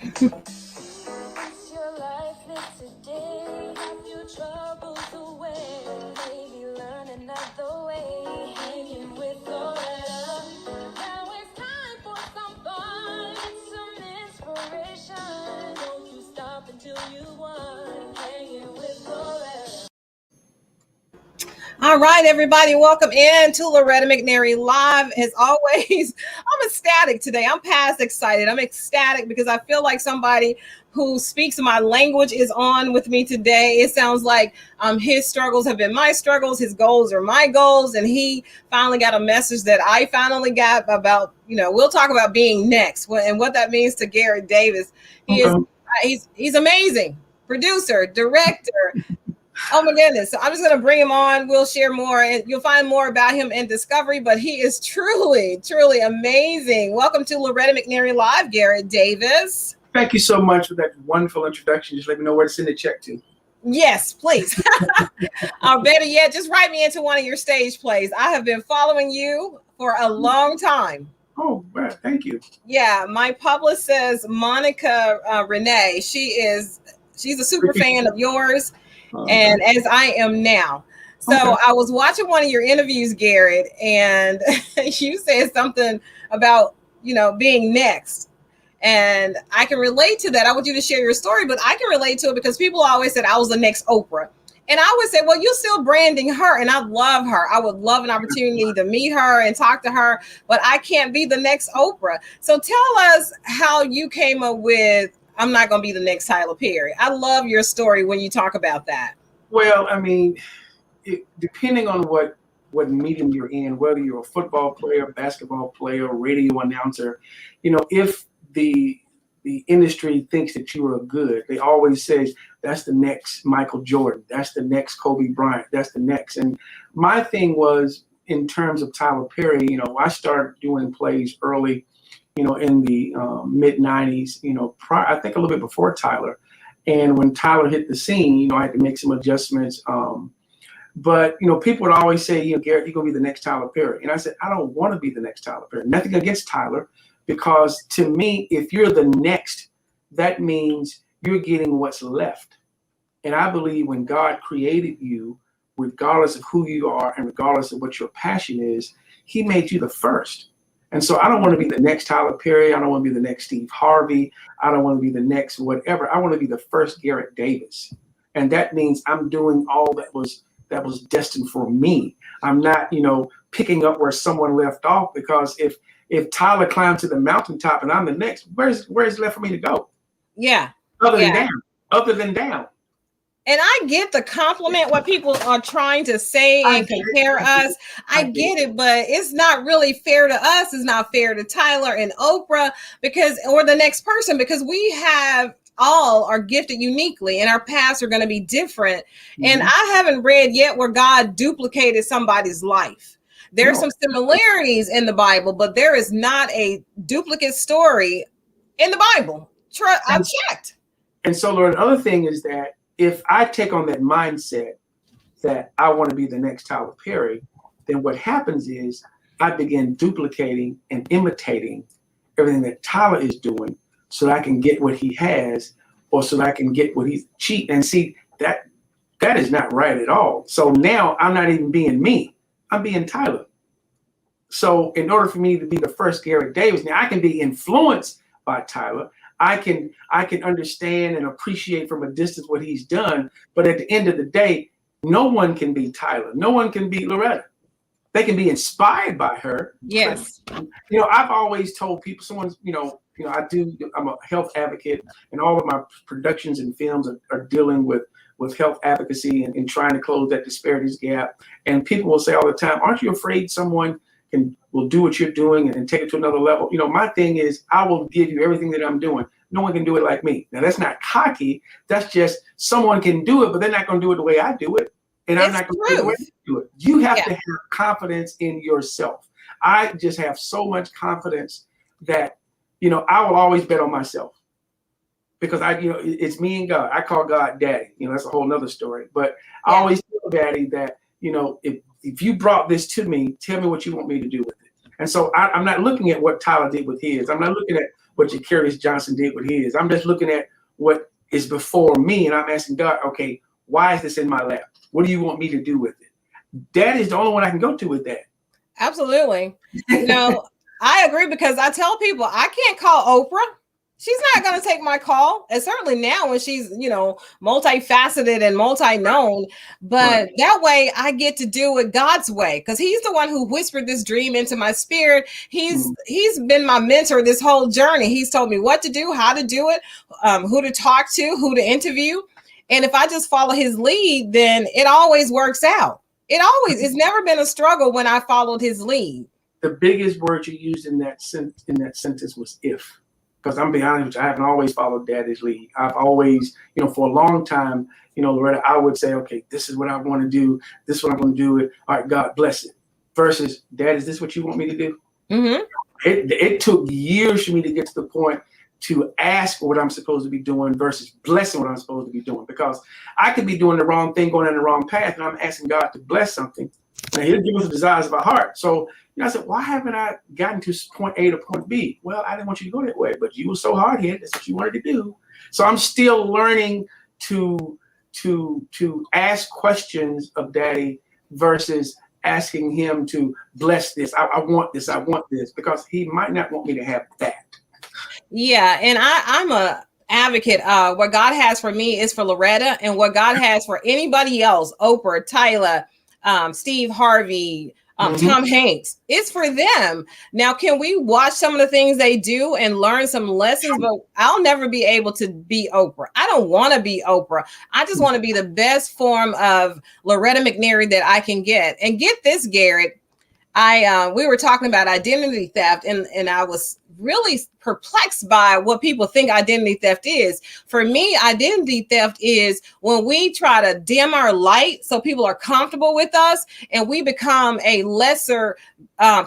What's your life like today? Have you troubles away? Maybe learn another way. Hanging with Loretta. Now it's time for some fun. Some inspiration. Don't you stop until you won. Hanging with Loretta. All right, everybody, welcome in to Loretta McNary Live. As always, I'm ecstatic today. I'm past excited. I'm ecstatic because I feel like somebody who speaks my language is on with me today. It sounds like his struggles have been my struggles, his goals are my goals, and he finally got a message that I finally got about, we'll talk about being next and what that means to Garret Davis. He's amazing. Producer, director. Oh my goodness. So I'm just going to bring him on. We'll share more and you'll find more about him in Discovery, but he is truly, truly amazing. Welcome to Loretta McNary Live, Garret Davis. Thank you so much for that wonderful introduction. Just let me know where to send the check to. Yes, please. Or better yet, just write me into one of your stage plays. I have been following you for a long time. Oh, well, thank you. Yeah, my publicist says Monica Renee. She's a super fan of yours. And as I am now. So okay. I was watching one of your interviews, Garret, and you said something about, being next. And I can relate to that. I want you to share your story, but I can relate to it because people always said I was the next Oprah. And I would say, well, you're still branding her. And I love her. I would love an opportunity to meet her and talk to her, but I can't be the next Oprah. So tell us how you came up with I'm not going to be the next Tyler Perry. I love your story when you talk about that. Well, I mean, depending on what medium you're in, whether you're a football player, basketball player, radio announcer, if the industry thinks that you are good, they always say that's the next Michael Jordan, that's the next Kobe Bryant, that's the next. And my thing was in terms of Tyler Perry, I started doing plays early, in the mid 90s, I think a little bit before Tyler. And when Tyler hit the scene, I had to make some adjustments. But people would always say, Garret, you're going to be the next Tyler Perry. And I said, I don't want to be the next Tyler Perry. Nothing against Tyler, because to me, if you're the next, that means you're getting what's left. And I believe when God created you, regardless of who you are and regardless of what your passion is, he made you the first. And so I don't want to be the next Tyler Perry. I don't want to be the next Steve Harvey. I don't want to be the next whatever. I want to be the first Garret Davis. And that means I'm doing all that was destined for me. I'm not, picking up where someone left off, because if Tyler climbed to the mountaintop and I'm the next, where's left for me to go? Yeah. Other than down. And I get the compliment, what people are trying to say and compare us. I get it, but it's not really fair to us. It's not fair to Tyler and Oprah or the next person, because we all are gifted uniquely and our paths are going to be different. Mm-hmm. And I haven't read yet where God duplicated somebody's life. There's some similarities in the Bible, but there is not a duplicate story in the Bible. I've checked. And so, Lord, another thing is that if I take on that mindset that I want to be the next Tyler Perry, then what happens is I begin duplicating and imitating everything that Tyler is doing so that I can get what he has, or so that I can get what he's cheap. And see, that is not right at all. So now I'm not even being me. I'm being Tyler. So in order for me to be the first Garret Davis, now I can be influenced by Tyler. I can understand and appreciate from a distance what he's done. But at the end of the day, no one can be Tyler. No one can be Loretta. They can be inspired by her. Yes. But, I've always told people, I'm a health advocate, and all of my productions and films are dealing with health advocacy and trying to close that disparities gap. And people will say all the time, aren't you afraid someone will do what you're doing and take it to another level? My thing is, I will give you everything that I'm doing. No one can do it like me. Now, that's not cocky. That's just someone can do it, but they're not going to do it the way I do it. And I'm not going to do it the way I do it. You have to have confidence in yourself. I just have so much confidence that, I will always bet on myself, because it's me and God. I call God Daddy. That's a whole nother story. But I always tell Daddy that, if you brought this to me, tell me what you want me to do with it. And so I'm not looking at what Tyler did with his. I'm not looking at what Ja'Carrius Johnson did with his. I'm just looking at what is before me, and I'm asking God, okay, why is this in my lap? What do you want me to do with it? That is the only one I can go to with that. Absolutely. I agree, because I tell people I can't call Oprah. She's not going to take my call. And certainly now when she's, multifaceted and multi-known, but that way I get to do it God's way, because he's the one who whispered this dream into my spirit. He's been my mentor this whole journey. He's told me what to do, how to do it, who to talk to, who to interview. And if I just follow his lead, then it always works out. It's never been a struggle when I followed his lead. The biggest word you used in that sentence was if. Because I'm being honest with you, I haven't always followed Daddy's lead. I've always, for a long time, Loretta, I would say, okay, this is what I want to do. This is what I'm going to do. All right, God bless it. Versus, Dad, is this what you want me to do? Mm-hmm. It took years for me to get to the point to ask for what I'm supposed to be doing versus blessing what I'm supposed to be doing. Because I could be doing the wrong thing, going in the wrong path, and I'm asking God to bless something. And he'll give us the desires of our heart. So, I said, why haven't I gotten to point A to point B? Well, I didn't want you to go that way, but you were so hard-headed. That's what you wanted to do. So I'm still learning to ask questions of Daddy versus asking him to bless this. I want this. I want this, because he might not want me to have that. Yeah, and I'm a advocate. What God has for me is for Loretta, and what God has for anybody else, Oprah, Tyler, Steve Harvey, Tom Hanks, it's for them. Now, can we watch some of the things they do and learn some lessons? But I'll never be able to be Oprah. I don't want to be Oprah. I just want to be the best form of Loretta McNary that I can get. And get this, Garrett, we were talking about identity theft, and I was really perplexed by what people think identity theft is. For me, identity theft is when we try to dim our light so people are comfortable with us, and we become a lesser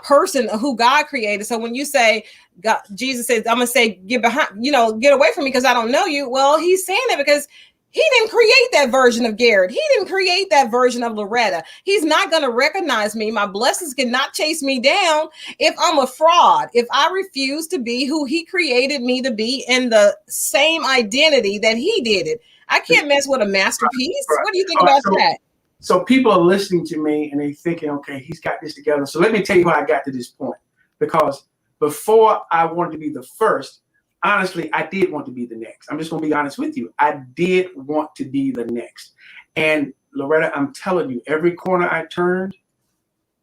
person who God created. So when you say, God, Jesus says, I'm gonna say, get away from me because I don't know you. Well, he's saying that because he didn't create that version of Garrett. He didn't create that version of Loretta. He's not going to recognize me. My blessings cannot chase me down if I'm a fraud, if I refuse to be who he created me to be in the same identity that he did it. I can't mess with a masterpiece. Right. What do you think about that? So people are listening to me and they're thinking, okay, he's got this together. So let me tell you how I got to this point. Because before I wanted to be the first, honestly, I did want to be the next. I'm just going to be honest with you. I did want to be the next. And Loretta, I'm telling you, every corner I turned,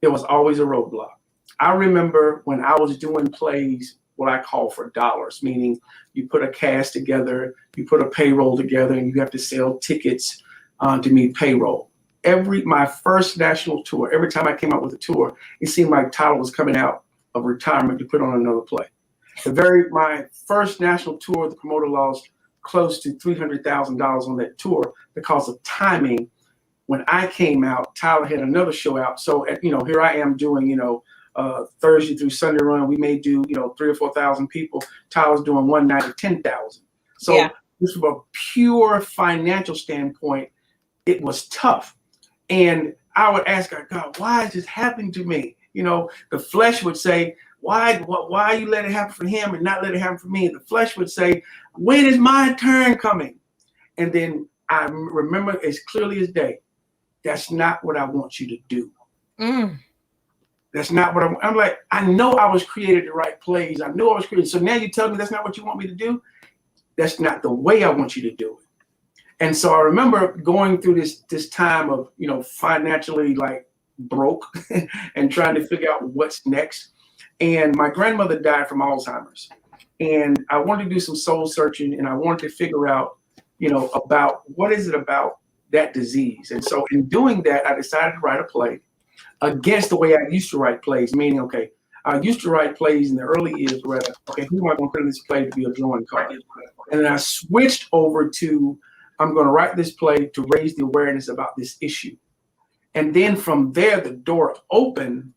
there was always a roadblock. I remember when I was doing plays, what I call for dollars, meaning you put a cast together, you put a payroll together, and you have to sell tickets to meet payroll. My first national tour, every time I came out with a tour, it seemed like Tyler was coming out of retirement to put on another play. My first national tour, the promoter lost close to $300,000 on that tour because of timing. When I came out, Tyler had another show out. So, here I am doing, Thursday through Sunday run. We may do, 3,000 or 4,000 people. Tyler's doing one night of 10,000. So This from a pure financial standpoint, it was tough. And I would ask God, why is this happening to me? The flesh would say, why you let it happen for him and not let it happen for me? And the flesh would say, when is my turn coming? And then I remember as clearly as day, that's not what I want you to do. That's not what I'm like, I know I was created to write plays. I know I was created. So now you tell me that's not what you want me to do? That's not the way I want you to do it. And so I remember going through this time of, financially like broke and trying to figure out what's next. And my grandmother died from Alzheimer's. And I wanted to do some soul searching, and I wanted to figure out, about what is it about that disease. And so in doing that, I decided to write a play against the way I used to write plays, meaning, okay, I used to write plays in the early years where, okay, who am I going to put in this play to be a drawing card? And then I switched over to, I'm going to write this play to raise the awareness about this issue. And then from there, the door opened,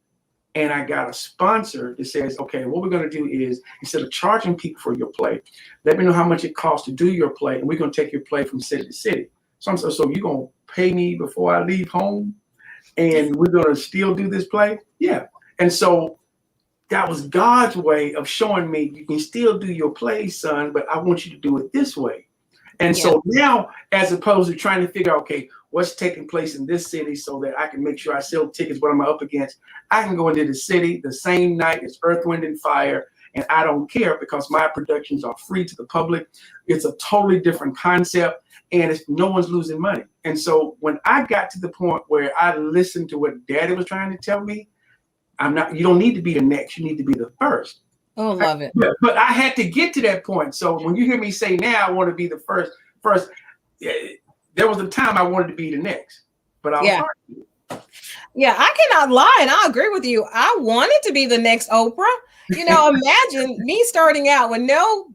and I got a sponsor that says, okay, what we're going to do is, instead of charging people for your play, let me know how much it costs to do your play, and we're going to take your play from city to city. So you're going to pay me before I leave home, and we're going to still do this play? Yeah. And so that was God's way of showing me you can still do your play, son, but I want you to do it this way. And so now, as opposed to trying to figure out, okay, what's taking place in this city so that I can make sure I sell tickets, what am I up against? I can go into the city the same night as Earth, Wind, and Fire, and I don't care because my productions are free to the public. It's a totally different concept, and no one's losing money. And so when I got to the point where I listened to what Daddy was trying to tell me, you don't need to be the next, you need to be the first. Oh, love it. But I had to get to that point. So when you hear me say now I want to be the first, there was a time I wanted to be the next. But I was Yeah, I cannot lie, and I agree with you. I wanted to be the next Oprah. You know, imagine me starting out with no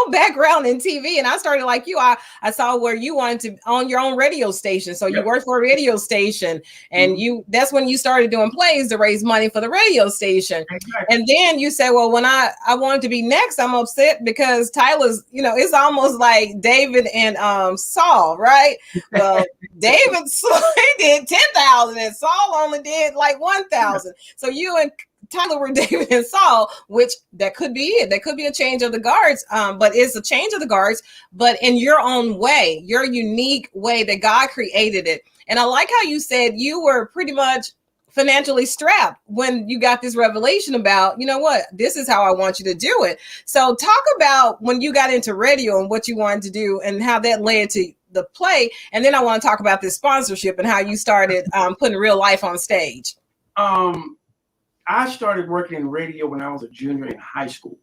background in TV, and I started like you. I saw where you wanted to own your own radio station, so you worked for a radio station, and that's when you started doing plays to raise money for the radio station. Exactly. And then you said, well, when I wanted to be next, I'm upset because Tyler's, it's almost like David and Saul, right? Well, David he did 10,000, and Saul only did like 1,000. So you and Tyler were David and Saul, which that could be it. That could be a change of the guards, but it's a change of the guards, but in your own way, your unique way that God created it. And I like how you said you were pretty much financially strapped when you got this revelation about, you know what, this is how I want you to do it. So talk about when you got into radio and what you wanted to do and how that led to the play. And then I want to talk about this sponsorship and how you started putting real life on stage. I started working in radio when I was a junior in high school.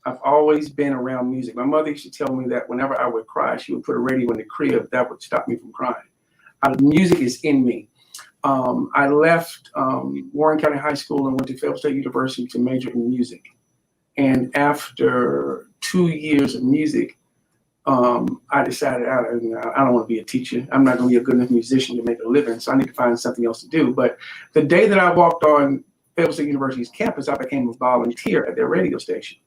I've always been around music. My mother used to tell me that whenever I would cry, she would put a radio in the crib that would stop me from crying. Music is in me. I left Warren County High School and went to Fayetteville State University to major in music. And after 2 years of music, I decided I don't want to be a teacher. I'm not going to be a good enough musician to make a living, so I need to find something else to do. But the day that I walked on Fayetteville State University's campus, I became a volunteer at their radio station.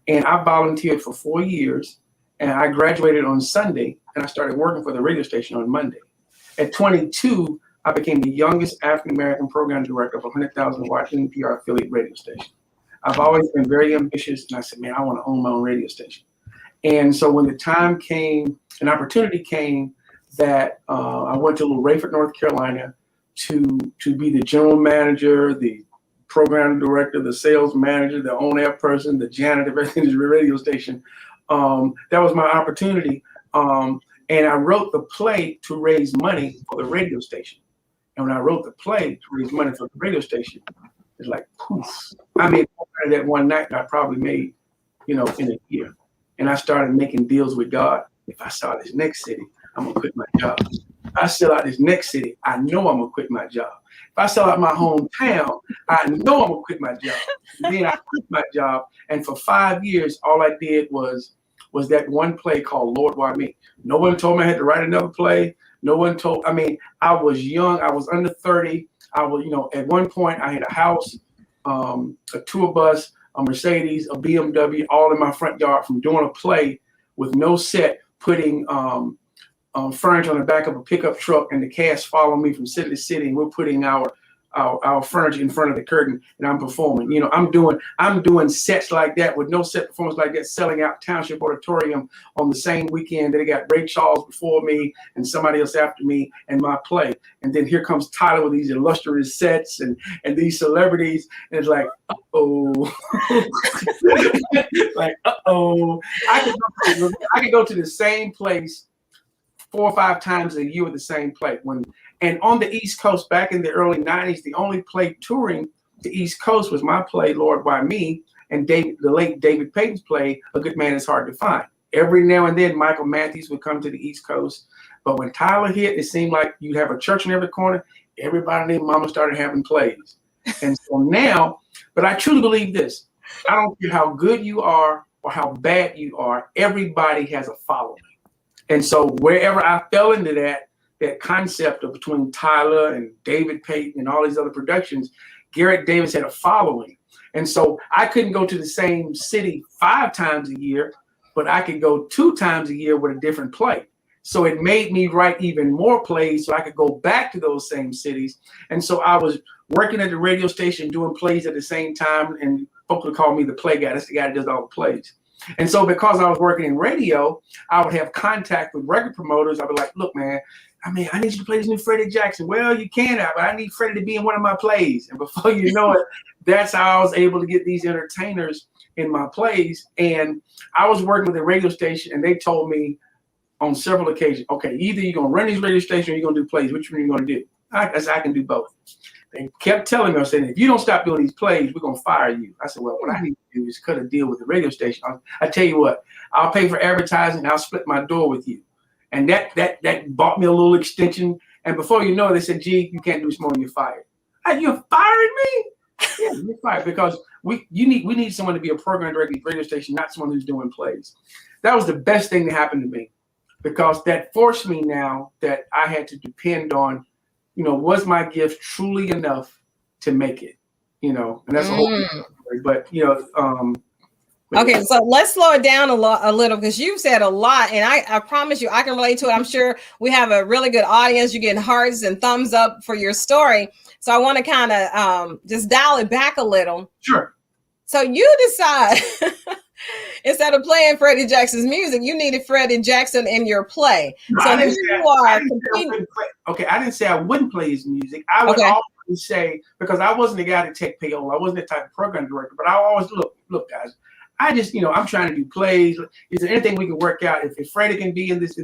And I volunteered for 4 years, and I graduated on Sunday, and I started working for the radio station on Monday. At 22, I became the youngest African-American program director of a 100,000 watt NPR affiliate radio station. I've always been very ambitious, and I said, man, I want to own my own radio station. And so when the time came, an opportunity came that I went to Little Rayford, North Carolina to be the general manager, the program director, the sales manager, the on-air person, the janitor, everything in the radio station. That was my opportunity. And I wrote the play to raise money for the radio station. And when I wrote the play to raise money for the radio station, it's like, poof. I made that one night I probably made, in a year. And I started making deals with God. If I sell this next city, I'm going to quit my job. If I sell out this next city, I know I'm going to quit my job. If I sell out my hometown, I know I'm going to quit my job. And then I quit my job. And for 5 years, all I did was that one play called Lord, Why Me? No one told me I had to write another play. No one told, I was young. I was under 30. I was, at one point I had a house, a tour bus, a Mercedes, a BMW, all in my front yard from doing a play with no set, putting furniture on the back of a pickup truck, and the cast follow me from city to city, and we're putting our furniture in front of the curtain, and I'm performing. I'm doing sets like that with no set performance like that, selling out Township Auditorium on the same weekend that they got Ray Charles before me and somebody else after me and my play. And then here comes Tyler with these illustrious sets and these celebrities, and it's like, uh-oh. Like, uh-oh. I could go to the same place 4 or 5 times a year with the same play. And on the East Coast, back in the early 90s, the only play touring the East Coast was my play, Lord, Why Me? And the late David Payton's play, A Good Man Is Hard to Find. Every now and then, Michael Matthews would come to the East Coast. But when Tyler hit, it seemed like you'd have a church in every corner. Everybody named Mama started having plays. And so now, but I truly believe this. I don't care how good you are or how bad you are. Everybody has a following. And so wherever I fell into that concept of between Tyler and David Payton and all these other productions, Garrett Davis had a following. And so I couldn't go to the same city 5 times a year, but I could go 2 times a year with a different play. So it made me write even more plays so I could go back to those same cities. And so I was working at the radio station doing plays at the same time, and folks would call me the play guy. That's the guy that does all the plays. And so because I was working in radio, I would have contact with record promoters. I'd be like, look, man, I need you to play this new Freddie Jackson. Well, you can, but I need Freddie to be in one of my plays. And before you know it, that's how I was able to get these entertainers in my plays. And I was working with a radio station, and they told me on several occasions, okay, either you're going to run these radio stations or you're going to do plays. Which one are you going to do? I said, I can do both. They kept telling me, I said, if you don't stop doing these plays, we're going to fire you. I said, well, what I need to do is cut a deal with the radio station. I tell you what, I'll pay for advertising. I'll split my door with you. And that bought me a little extension. And before you know it, they said, gee, you can't do this more and you're fired. You're firing me? Yeah, you're fired, because we need someone to be a program director at the radio station, not someone who's doing plays. That was the best thing that happened to me, because that forced me now that I had to depend on, was my gift truly enough to make it, and that's a whole story. But, okay, so let's slow it down a little, because you've said a lot, and I promise you I can relate to it. I'm sure we have a really good audience. You're getting hearts and thumbs up for your story. So I want to kind of just dial it back a little. Sure. So you decide instead of playing Freddie Jackson's music, you needed Freddie Jackson in your play. No, so here you are. I didn't say I wouldn't play his music. I would always say, because I wasn't the guy to take payola. I wasn't the type of program director, but I always look, guys. I just, I'm trying to do plays. Is there anything we can work out? If Freddie can be in this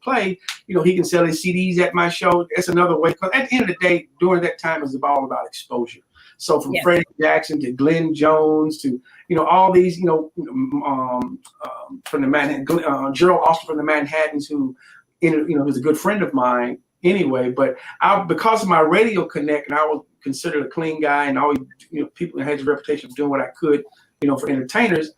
play, he can sell his CDs at my show. That's another way. Because at the end of the day, during that time, it was all about exposure. So from Freddie Jackson to Glenn Jones to all these from the Manhattan, Gerald Austin from the Manhattans, who was a good friend of mine anyway. But because of my radio connect, and I was considered a clean guy, and always people had the reputation of doing what I could. For entertainers,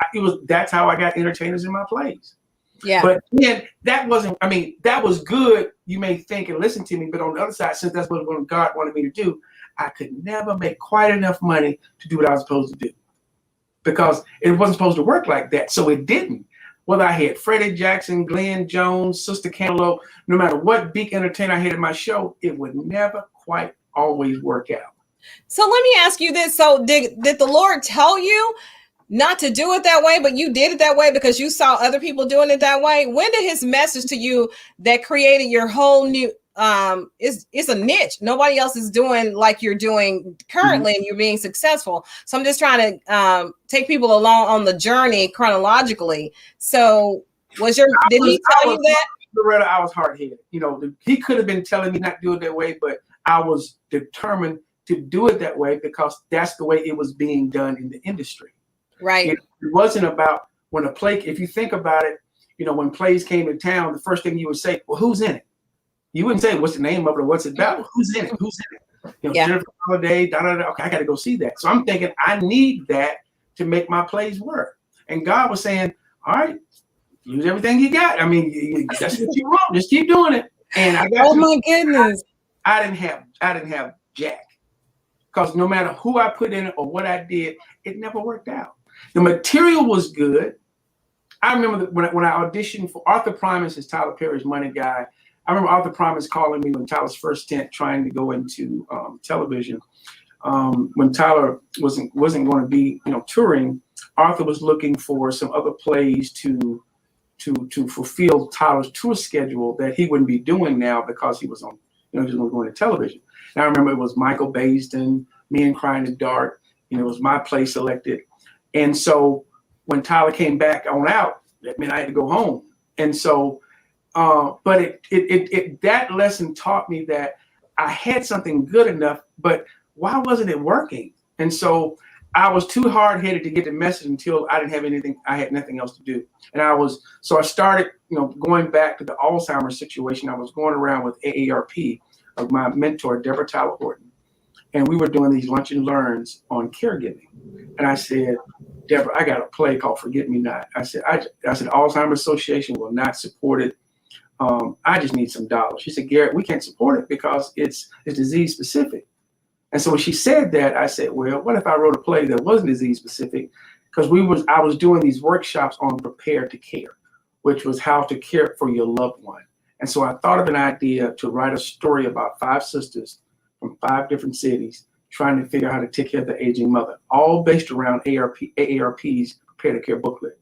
that's how I got entertainers in my plays. Yeah. But then that was good, you may think, and listen to me. But on the other side, since that's what God wanted me to do, I could never make quite enough money to do what I was supposed to do, because it wasn't supposed to work like that. So it didn't. Whether I had Freddie Jackson, Glenn Jones, Sister Cantaloupe, no matter what big entertainer I had in my show, it would never quite always work out. So let me ask you this. So did the Lord tell you not to do it that way, but you did it that way because you saw other people doing it that way? When did his message to you that created your whole new it's a niche nobody else is doing like you're doing currently, and you're being successful? So I'm just trying to take people along on the journey chronologically. So did he tell you that? Loretta, I was hard-headed. He could have been telling me not to do it that way, but I was determined to do it that way because that's the way it was being done in the industry. Right. It wasn't about when a play, if you think about it, when plays came to town, the first thing you would say, well, who's in it? You wouldn't say what's the name of it or what's it about. Who's in it? Who's in it? Jennifer Holiday, okay, I got to go see that. So I'm thinking I need that to make my plays work. And God was saying, all right, use everything you got. That's what you want. Just keep doing it. And I got my goodness. I didn't have jack. Because no matter who I put in it or what I did, it never worked out. The material was good. I remember when I auditioned for Arthur Primus as Tyler Perry's money guy. I remember Arthur Primus calling me when Tyler's first stint trying to go into television. When Tyler wasn't going to be touring, Arthur was looking for some other plays to fulfill Tyler's tour schedule that he wouldn't be doing now because he was on he was going to television. And I remember it was Michael Baisden, Me and Cry in the Dark. It was my play selected. And so when Tyler came back on out, that meant I had to go home. And so, but that lesson taught me that I had something good enough, but why wasn't it working? And so I was too hard-headed to get the message until I didn't have anything. I had nothing else to do. And I started, going back to the Alzheimer situation. I was going around with AARP of my mentor, Deborah Tyler Horton. And we were doing these lunch and learns on caregiving. And I said, Deborah, I got a play called Forget Me Not. I said, Alzheimer's Association will not support it. I just need some dollars. She said, Garrett, we can't support it because it's disease specific. And so when she said that, I said, well, what if I wrote a play that wasn't disease specific? Because I was doing these workshops on prepare to care, which was how to care for your loved one. And so I thought of an idea to write a story about 5 sisters from 5 different cities trying to figure out how to take care of the aging mother, all based around AARP's Prepare to Care booklet.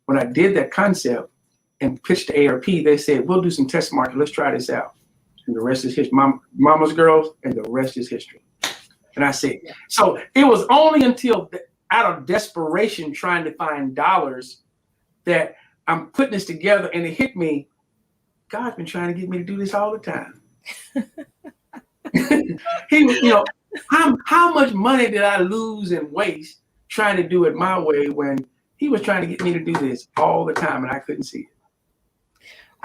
When I did that concept and pitched to AARP, they said, we'll do some test market. Let's try this out. And the rest is history. Mama's Girls, and the rest is history. And I said, so it was only until out of desperation trying to find dollars that I'm putting this together, and it hit me, God's been trying to get me to do this all the time. How much money did I lose and waste trying to do it my way when he was trying to get me to do this all the time and I couldn't see it?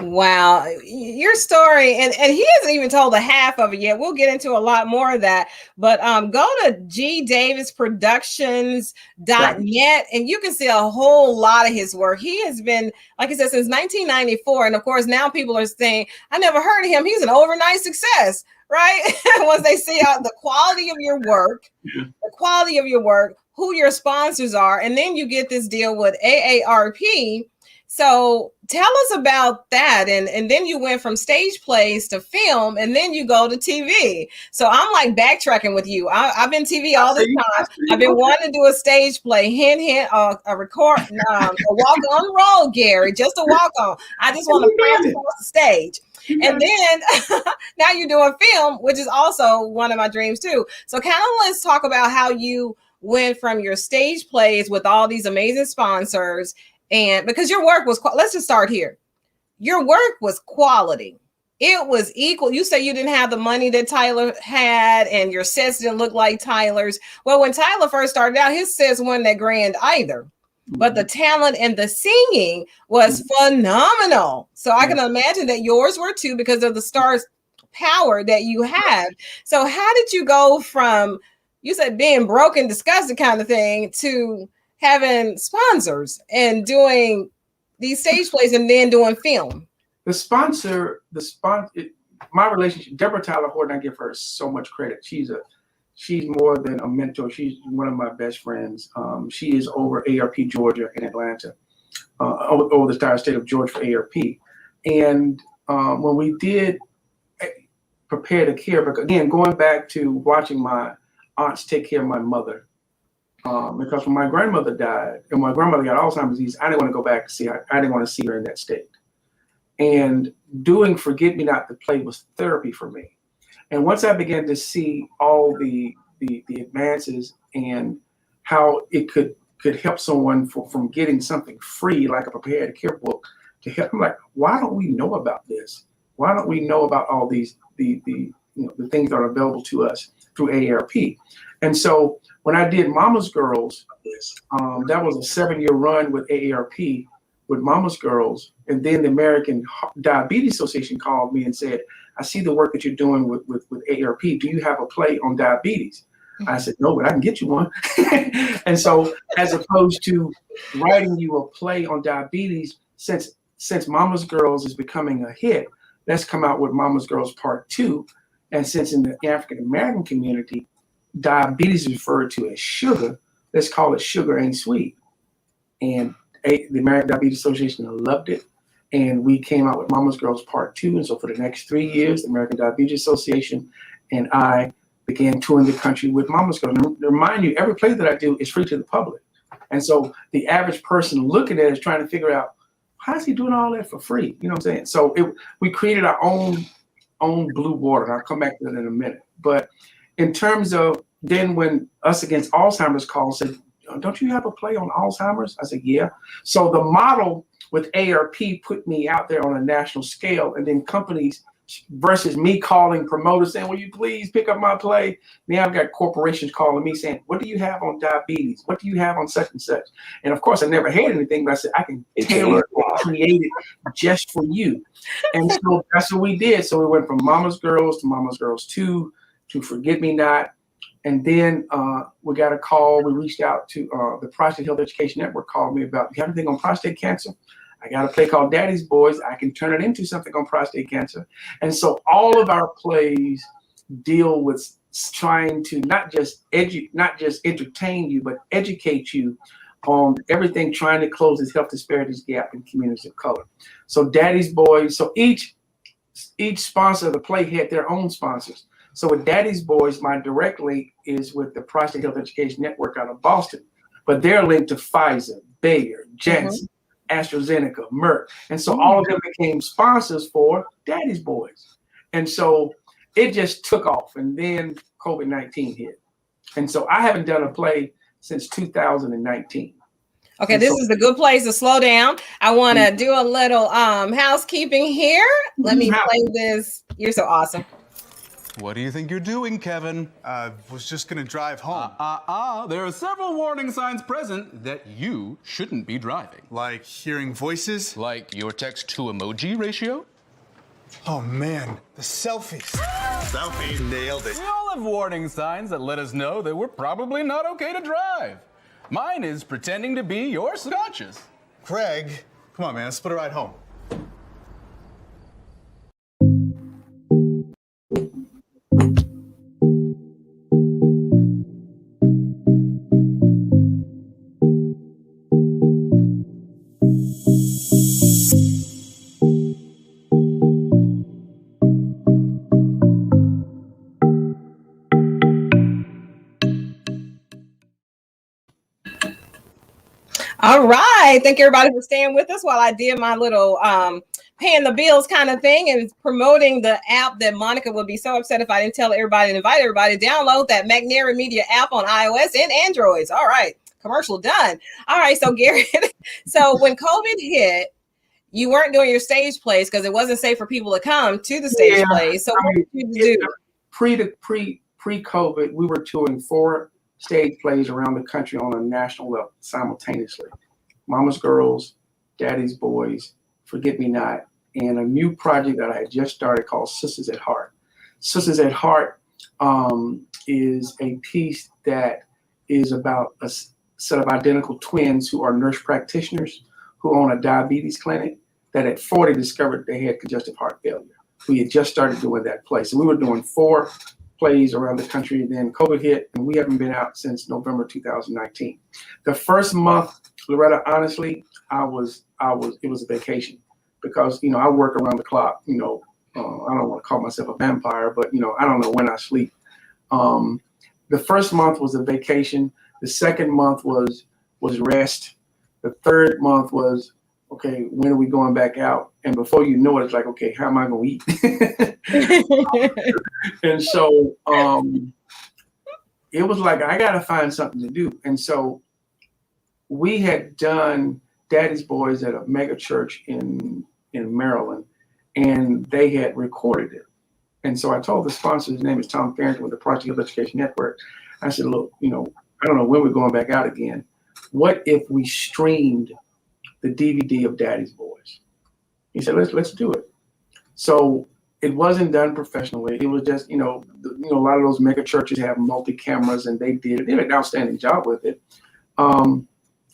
Wow, your story, and he hasn't even told the half of it yet. We'll get into a lot more of that, but go to Gdavis Productions.net and you can see a whole lot of his work. He has been, like I said, since 1994, and of course now people are saying, I never heard of him. He's an overnight success, right? Once they see the quality of your work, who your sponsors are, and then you get this deal with AARP. So tell us about that. And then you went from stage plays to film, and then you go to TV. So I'm like backtracking with you. I've been TV all this time. I've been wanting to do a stage play, hint, a record, a walk on the road, Gary, just a walk on. I just want to prance across the stage. And then now you're doing film, which is also one of my dreams too. So kind of let's talk about how you went from your stage plays with all these amazing sponsors. And because your work was, let's just start here. Your work was quality. It was equal. You say you didn't have the money that Tyler had and your sets didn't look like Tyler's. Well, when Tyler first started out, his sets weren't that grand either. But the talent and the singing was phenomenal. So I can imagine that yours were too because of the star's power that you have. So how did you go from, you said being broke and disgusted kind of thing, to having sponsors and doing these stage plays and then doing film? My relationship, Deborah Tyler Horton, I give her so much credit. She's more than a mentor. She's one of my best friends. She is over AARP Georgia in Atlanta, over the entire state of Georgia for AARP. And when we did Prepare to Care, but again, going back to watching my aunts take care of my mother, because when my grandmother died and my grandmother got Alzheimer's disease, I didn't want to go back and see her. I didn't want to see her in that state. And doing Forget Me Not, the play, was therapy for me. And once I began to see all the advances and how it could help someone from getting something free, like a Prepare to Care book, to help, I'm like, why don't we know about this? Why don't we know about all these the things that are available to us through AARP? And so when I did Mama's Girls, that was a 7-year run with AARP with Mama's Girls. And then the American Diabetes Association called me and said, I see the work that you're doing with AARP. Do you have a play on diabetes? I said, no, but I can get you one. And so as opposed to writing you a play on diabetes, since Mama's Girls is becoming a hit, let's come out with Mama's Girls Part 2. And since in the African-American community, diabetes is referred to as sugar, let's call it Sugar Ain't Sweet. And the American Diabetes Association loved it. And we came out with Mama's Girls Part 2. And so for the next 3 years, the American Diabetes Association and I began touring the country with Mama's Girls. And to remind you, every play that I do is free to the public. And so the average person looking at it is trying to figure out, how's he doing all that for free? You know what I'm saying? So we created our own blue water. And I'll come back to that in a minute. But in terms of then when Us Against Alzheimer's called and said, don't you have a play on Alzheimer's? I said, yeah. So the model with AARP put me out there on a national scale, and then companies versus me calling promoters saying, will you please pick up my play? Now I've got corporations calling me saying, what do you have on diabetes? What do you have on such and such? And of course, I never had anything, but I said, I can tailor it or create it just for you. And so that's what we did. So we went from Mama's Girls to Mama's Girls 2 to Forget Me Not. And then we got a call. We reached out to the Prostate Health Education Network, called me about, you have anything on prostate cancer? I got a play called Daddy's Boys. I can turn it into something on prostate cancer. And so all of our plays deal with trying to not just entertain you, but educate you on everything, trying to close this health disparities gap in communities of color. So Daddy's Boys. So each each sponsor of the play had their own sponsors. So with Daddy's Boys, my direct link is with the Prostate Health Education Network out of Boston, but they're linked to Pfizer, Bayer, Janssen, AstraZeneca, Merck. And so all of them became sponsors for Daddy's Boys. And so it just took off. And then COVID-19 hit. And so I haven't done a play since 2019. Okay, and this so, is a good place to slow down. I want to do a little housekeeping here. Let me play this. You're so awesome. What do you think you're doing, Kevin? Was just gonna drive home. There are several warning signs present that you shouldn't be driving. Like hearing voices? Like your text-to-emoji ratio? Oh man, the selfies. Selfie, nailed it. We all have warning signs that let us know that we're probably not okay to drive. Mine is pretending to be your scotches. Craig, come on man, let's split a ride home. All right. Thank everybody for staying with us while I did my little paying the bills kind of thing and promoting the app that Monica would be so upset if I didn't tell everybody and invite everybody to download that McNary Media app on iOS and Androids. All right. Commercial done. All right. So Garrett, so when COVID hit, you weren't doing your stage plays because it wasn't safe for people to come to the stage plays. So what did you do? Pre-COVID, we were touring 4 stage plays around the country on a national level simultaneously. Mama's Girls, Daddy's Boys, Forget Me Not, and a new project that I had just started called Sisters at Heart. Sisters at Heart is a piece that is about a set of identical twins who are nurse practitioners who own a diabetes clinic that at 40 discovered they had congestive heart failure. We had just started doing that play. So we were doing 4 plays around the country, and then COVID hit, and we haven't been out since November 2019. The first month, Loretta, honestly, it was a vacation because, I work around the clock, I don't want to call myself a vampire, but, I don't know when I sleep. The first month was a vacation. The second month was rest. The third month was, okay, when are we going back out? And before you know it, it's like, okay, how am I going to eat? And so it was like, I got to find something to do. And so we had done Daddy's Boys at a mega church in Maryland, and they had recorded it. And so I told the sponsor, his name is Tom Farrington with the Prostate Health Education Network. I said, look, I don't know when we're going back out again. What if we streamed the DVD of Daddy's Boys? He said, let's do it. So it wasn't done professionally. It was just, a lot of those mega churches have multi-cameras, and they did an outstanding job with it.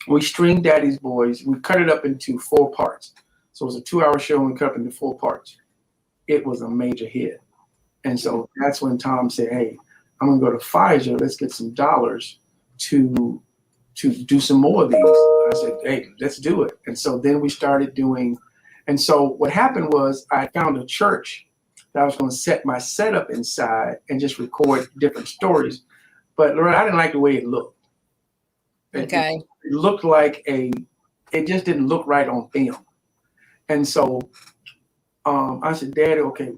We streamed Daddy's Boys. We cut it up into 4 parts. So it was a 2-hour show, and we cut it into 4 parts. It was a major hit. And so that's when Tom said, hey, I'm going to go to Pfizer. Let's get some dollars to do some more of these. I said, hey, let's do it. And so then we started doing, and so what happened was I found a church that I was going to set my setup inside and just record different stories. But Loretta, I didn't like the way it looked. Okay. It looked like it just didn't look right on film. And so I said, Daddy, okay,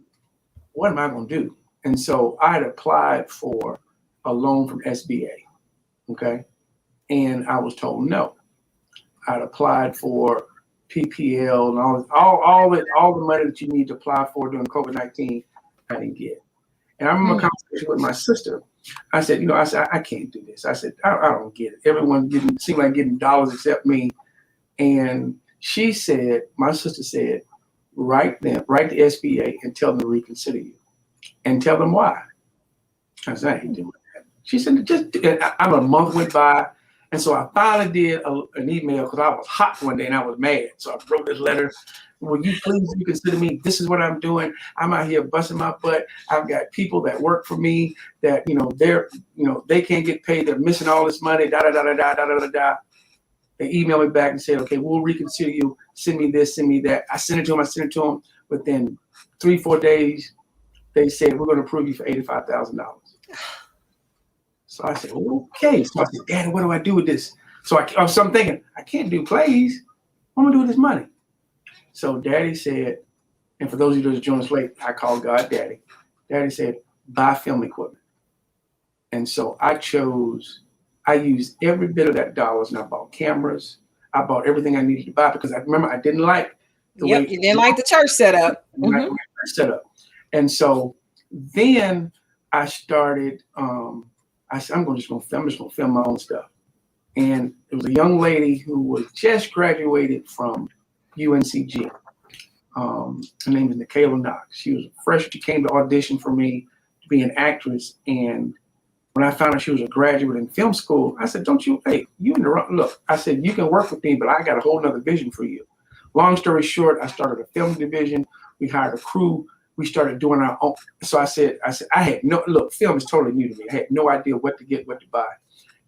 what am I going to do? And so I had applied for a loan from SBA. Okay. And I was told no. I'd applied for PPL and all the money that you need to apply for during COVID-19, I didn't get. And I remember a conversation with my sister. I said, I can't do this. I said, I don't get it. Everyone seemed like getting dollars except me. And she said, my sister said, write to SBA and tell them to reconsider you and tell them why. I said, I ain't doing that. She said, I'm a month went by. And so I finally did an email because I was hot one day and I was mad. So I wrote this letter. Will you please reconsider me? This is what I'm doing. I'm out here busting my butt. I've got people that work for me that, they can't get paid. They're missing all this money, da, da, da, da, da, da, da, da. They emailed me back and said, okay, we'll reconsider you. Send me this, send me that. I sent it to them. But then 3-4 days, they said, we're going to approve you for $85,000. So I said, okay. So I said, Daddy, what do I do with this? So I'm thinking, I can't do plays. What am I going to do with this money? So Daddy said, and for those of you that joined us late, I call God Daddy. Daddy said, buy film equipment. And so I used every bit of that dollars, and I bought cameras. I bought everything I needed to buy because I remember I didn't like the way you didn't like the church setup. And so then I started, I said, I'm just going to film my own stuff. And it was a young lady who was just graduated from UNCG. Her name is Nicola Knox. She was fresh. She came to audition for me to be an actress. And when I found out she was a graduate in film school, I said, you in the wrong, look, I said, you can work with me, but I got a whole nother vision for you. Long story short, I started a film division. We hired a crew. We started doing our own. So I said, I had film is totally new to me. I had no idea what to get, what to buy.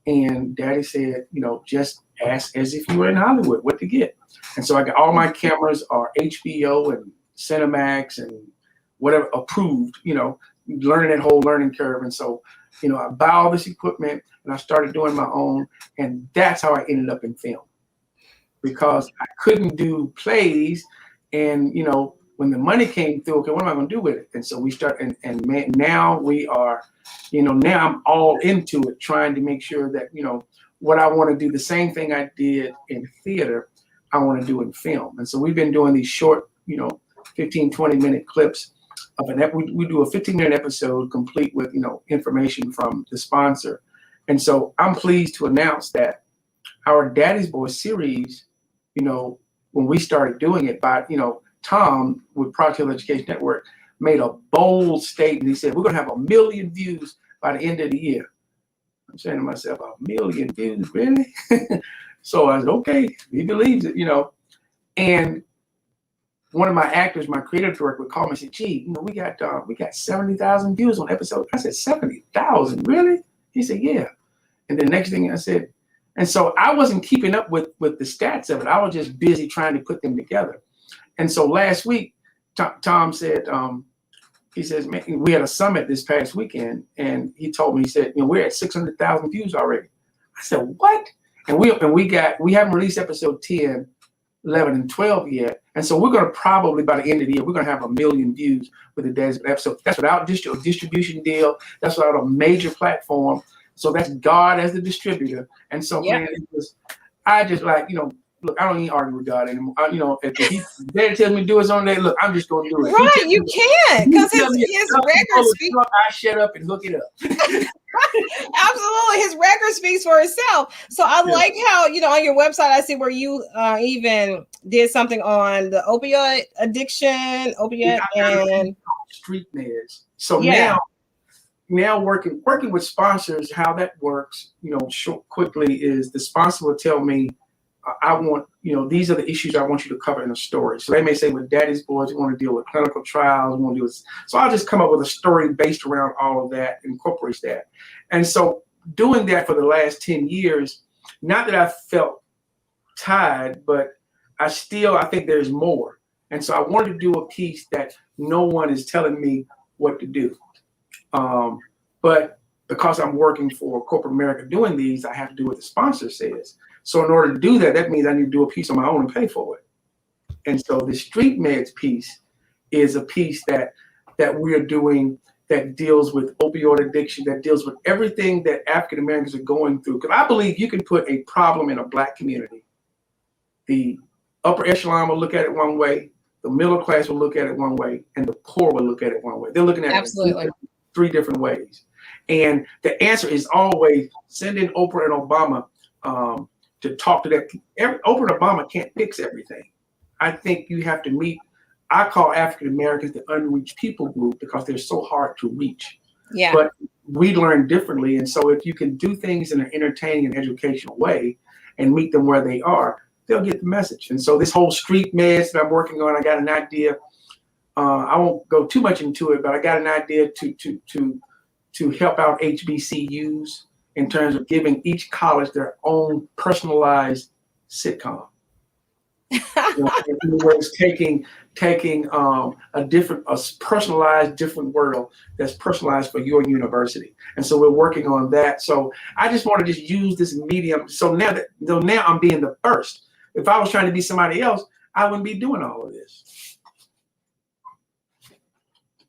And Daddy said, just ask as if you were in Hollywood, what to get. And so I got all my cameras are HBO and Cinemax and whatever approved, learning that whole learning curve. And so, I buy all this equipment and I started doing my own. And that's how I ended up in film, because I couldn't do plays. And, when the money came through, okay, what am I going to do with it? And so we start, and man, now we are, now I'm all into it, trying to make sure that, what I want to do, the same thing I did in theater, I want to do in film. And so we've been doing these short, 15, 20-minute clips of we do a 15-minute episode complete with, information from the sponsor. And so I'm pleased to announce that our Daddy's Boy series, when we started doing it by, Tom with Project Hill Education Network made a bold statement. He said, we're going to have 1 million views by the end of the year. I'm saying to myself, 1 million views, really? So I said, okay, he believes it, And one of my actors, my creative director, would call me and say, gee, we got 70,000 views on episode. I said, 70,000, really? He said, yeah. And the next thing I said, and so I wasn't keeping up with the stats of it. I was just busy trying to put them together. And so last week, Tom said, he says, man, we had a summit this past weekend, and he told me, he said, we're at 600,000 views already. I said, what? And we haven't released episode 10, 11, and 12 yet. And so we're going to probably, by the end of the year, we're going to have 1 million views with the Daddy's episode. That's without a distribution deal. That's without a major platform. So that's God as the distributor. And so, man, I just like, look, I don't even argue with God anymore. If Daddy tells me to do it on day, look, I'm just going to do it. Right, you can't, because his record speaks. I shut up and look it up. Absolutely, his record speaks for itself. So I like how, on your website, I see where you even did something on the opioid addiction, and street meds. So now working with sponsors, how that works, quickly is the sponsor will tell me, I want, these are the issues I want you to cover in a story. So they may say with Daddy's Boys, we want to deal with clinical trials, we want to do this. So I'll just come up with a story based around all of that, incorporates that. And so doing that for the last 10 years, not that I felt tired, but I think there's more. And so I wanted to do a piece that no one is telling me what to do. But because I'm working for corporate America doing these, I have to do what the sponsor says. So in order to do that, that means I need to do a piece on my own and pay for it. And so the street meds piece is a piece that we're doing that deals with opioid addiction, that deals with everything that African Americans are going through. Because I believe you can put a problem in a Black community. The upper echelon will look at it one way, the middle class will look at it one way, and the poor will look at it one way. They're looking at it three different ways. And the answer is always send in Oprah and Obama to talk to that. Oprah and Obama can't fix everything. I think you have to meet, I call African Americans the unreached people group because they're so hard to reach. Yeah. But we learn differently. And so if you can do things in an entertaining and educational way and meet them where they are, they'll get the message. And so this whole street meds that I'm working on, I got an idea. I won't go too much into it, but I got an idea to help out HBCUs in terms of giving each college their own personalized sitcom. In other words, taking a personalized different world that's personalized for your university. And so we're working on that. So I just want to just use this medium. So now I'm being the first. If I was trying to be somebody else, I wouldn't be doing all of this.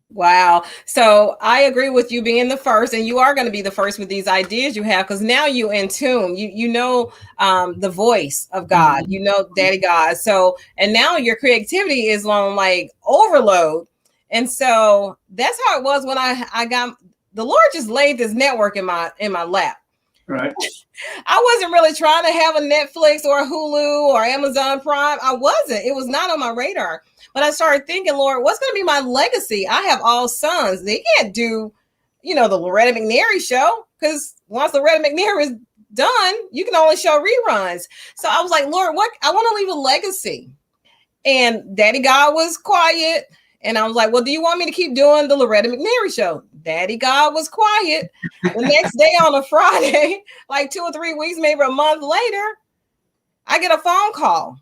Wow. So I agree with you being the first, and you are going to be the first with these ideas you have, because now you in tune. You know the voice of God. You know Daddy God. So, and now your creativity is on like overload. And so that's how it was when I got the Lord just laid this network in my lap. Right. I wasn't really trying to have a Netflix or a Hulu or Amazon Prime. I wasn't. It was not on my radar. But I started thinking, Lord, what's going to be my legacy? I have all sons. They can't do, the Loretta McNary show, because once Loretta McNary is done, you can only show reruns. So I was like, Lord, what? I want to leave a legacy. And Daddy God was quiet. And I was like, well, do you want me to keep doing the Loretta McNary show? Daddy God was quiet. The next day on a Friday, like 2 or 3 weeks, maybe a month later, I get a phone call.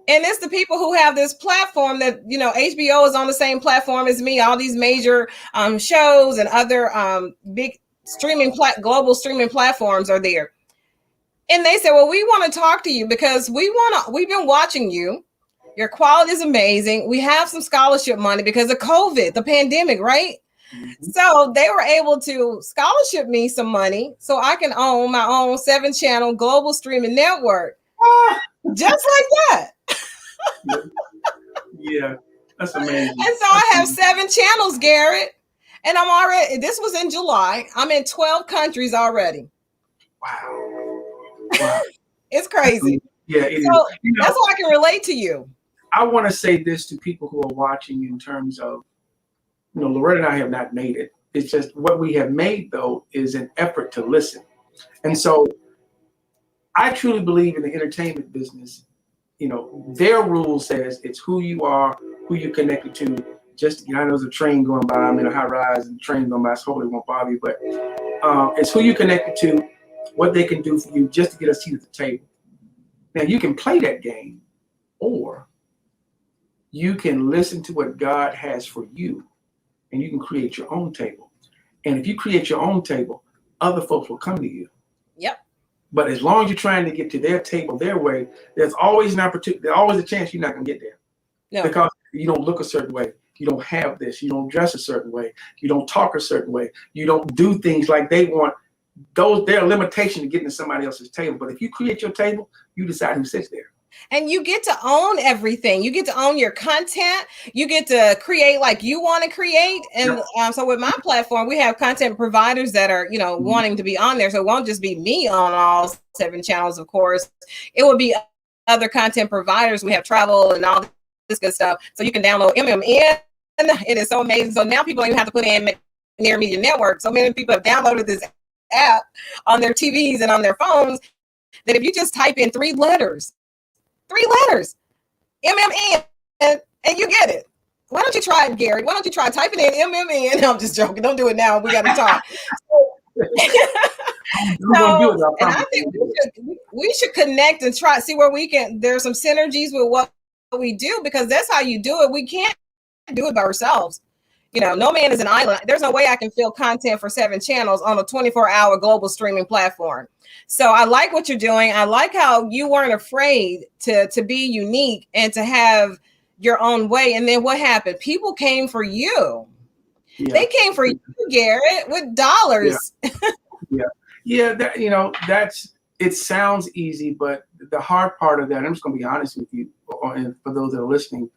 And it's the people who have this platform that, HBO is on the same platform as me. All these major shows and other big global streaming platforms are there. And they said, well, we want to talk to you because we've been watching you. Your quality is amazing. We have some scholarship money because of COVID, the pandemic, right? Mm-hmm. So they were able to scholarship me some money so I can own my own 7-channel global streaming network. Just like that. Yeah, that's amazing. And so I have 7 channels, Garrett. And this was in July. I'm in 12 countries already. Wow. It's crazy. Yeah, it is. That's why I can relate to you. I want to say this to people who are watching in terms of, Loretta and I have not made it. It's just what we have made, though, is an effort to listen. And so I truly believe in the entertainment business. Their rule says it's who you are, who you're connected to. Just, I know there's a train going by. I'm in a high rise and the train going by, so hopefully it won't bother you. But it's who you're connected to, what they can do for you just to get a seat at the table. Now, you can play that game, or you can listen to what God has for you, and you can create your own table. And if you create your own table, other folks will come to you. Yep. But as long as you're trying to get to their table their way, there's always an opportunity. There's always a chance you're not going to get there. No. Because you don't look a certain way. You don't have this. You don't dress a certain way. You don't talk a certain way. You don't do things like they want. They're a limitation to getting to somebody else's table. But if you create your table, you decide who sits there. And you get to own everything. You get to own your content. You get to create like you want to create. And so with my platform, we have content providers that are, wanting to be on there. So it won't just be me on all 7 channels, of course. It will be other content providers. We have travel and all this good stuff. So you can download MMN. It is so amazing. So now people don't even have to put in Near Media Network. So many people have downloaded this app on their TVs and on their phones that if you just type in 3 letters, MMN, and you get it. Why don't you try it, Gary? Why don't you try typing in MMN? No, I'm just joking. Don't do it now. We got to talk. And I think we should connect and try see where we can. There's some synergies with what we do, because that's how you do it. We can't do it by ourselves. No man is an island. There's no way I can fill content for 7 channels on a 24-hour global streaming platform. So I like what you're doing. I like how you weren't afraid to be unique and to have your own way. And then what happened? People came for you. Yeah. They came for you, Garrett, with dollars. Yeah. That, it sounds easy, but the hard part of that, I'm just going to be honest with you, and for those that are listening,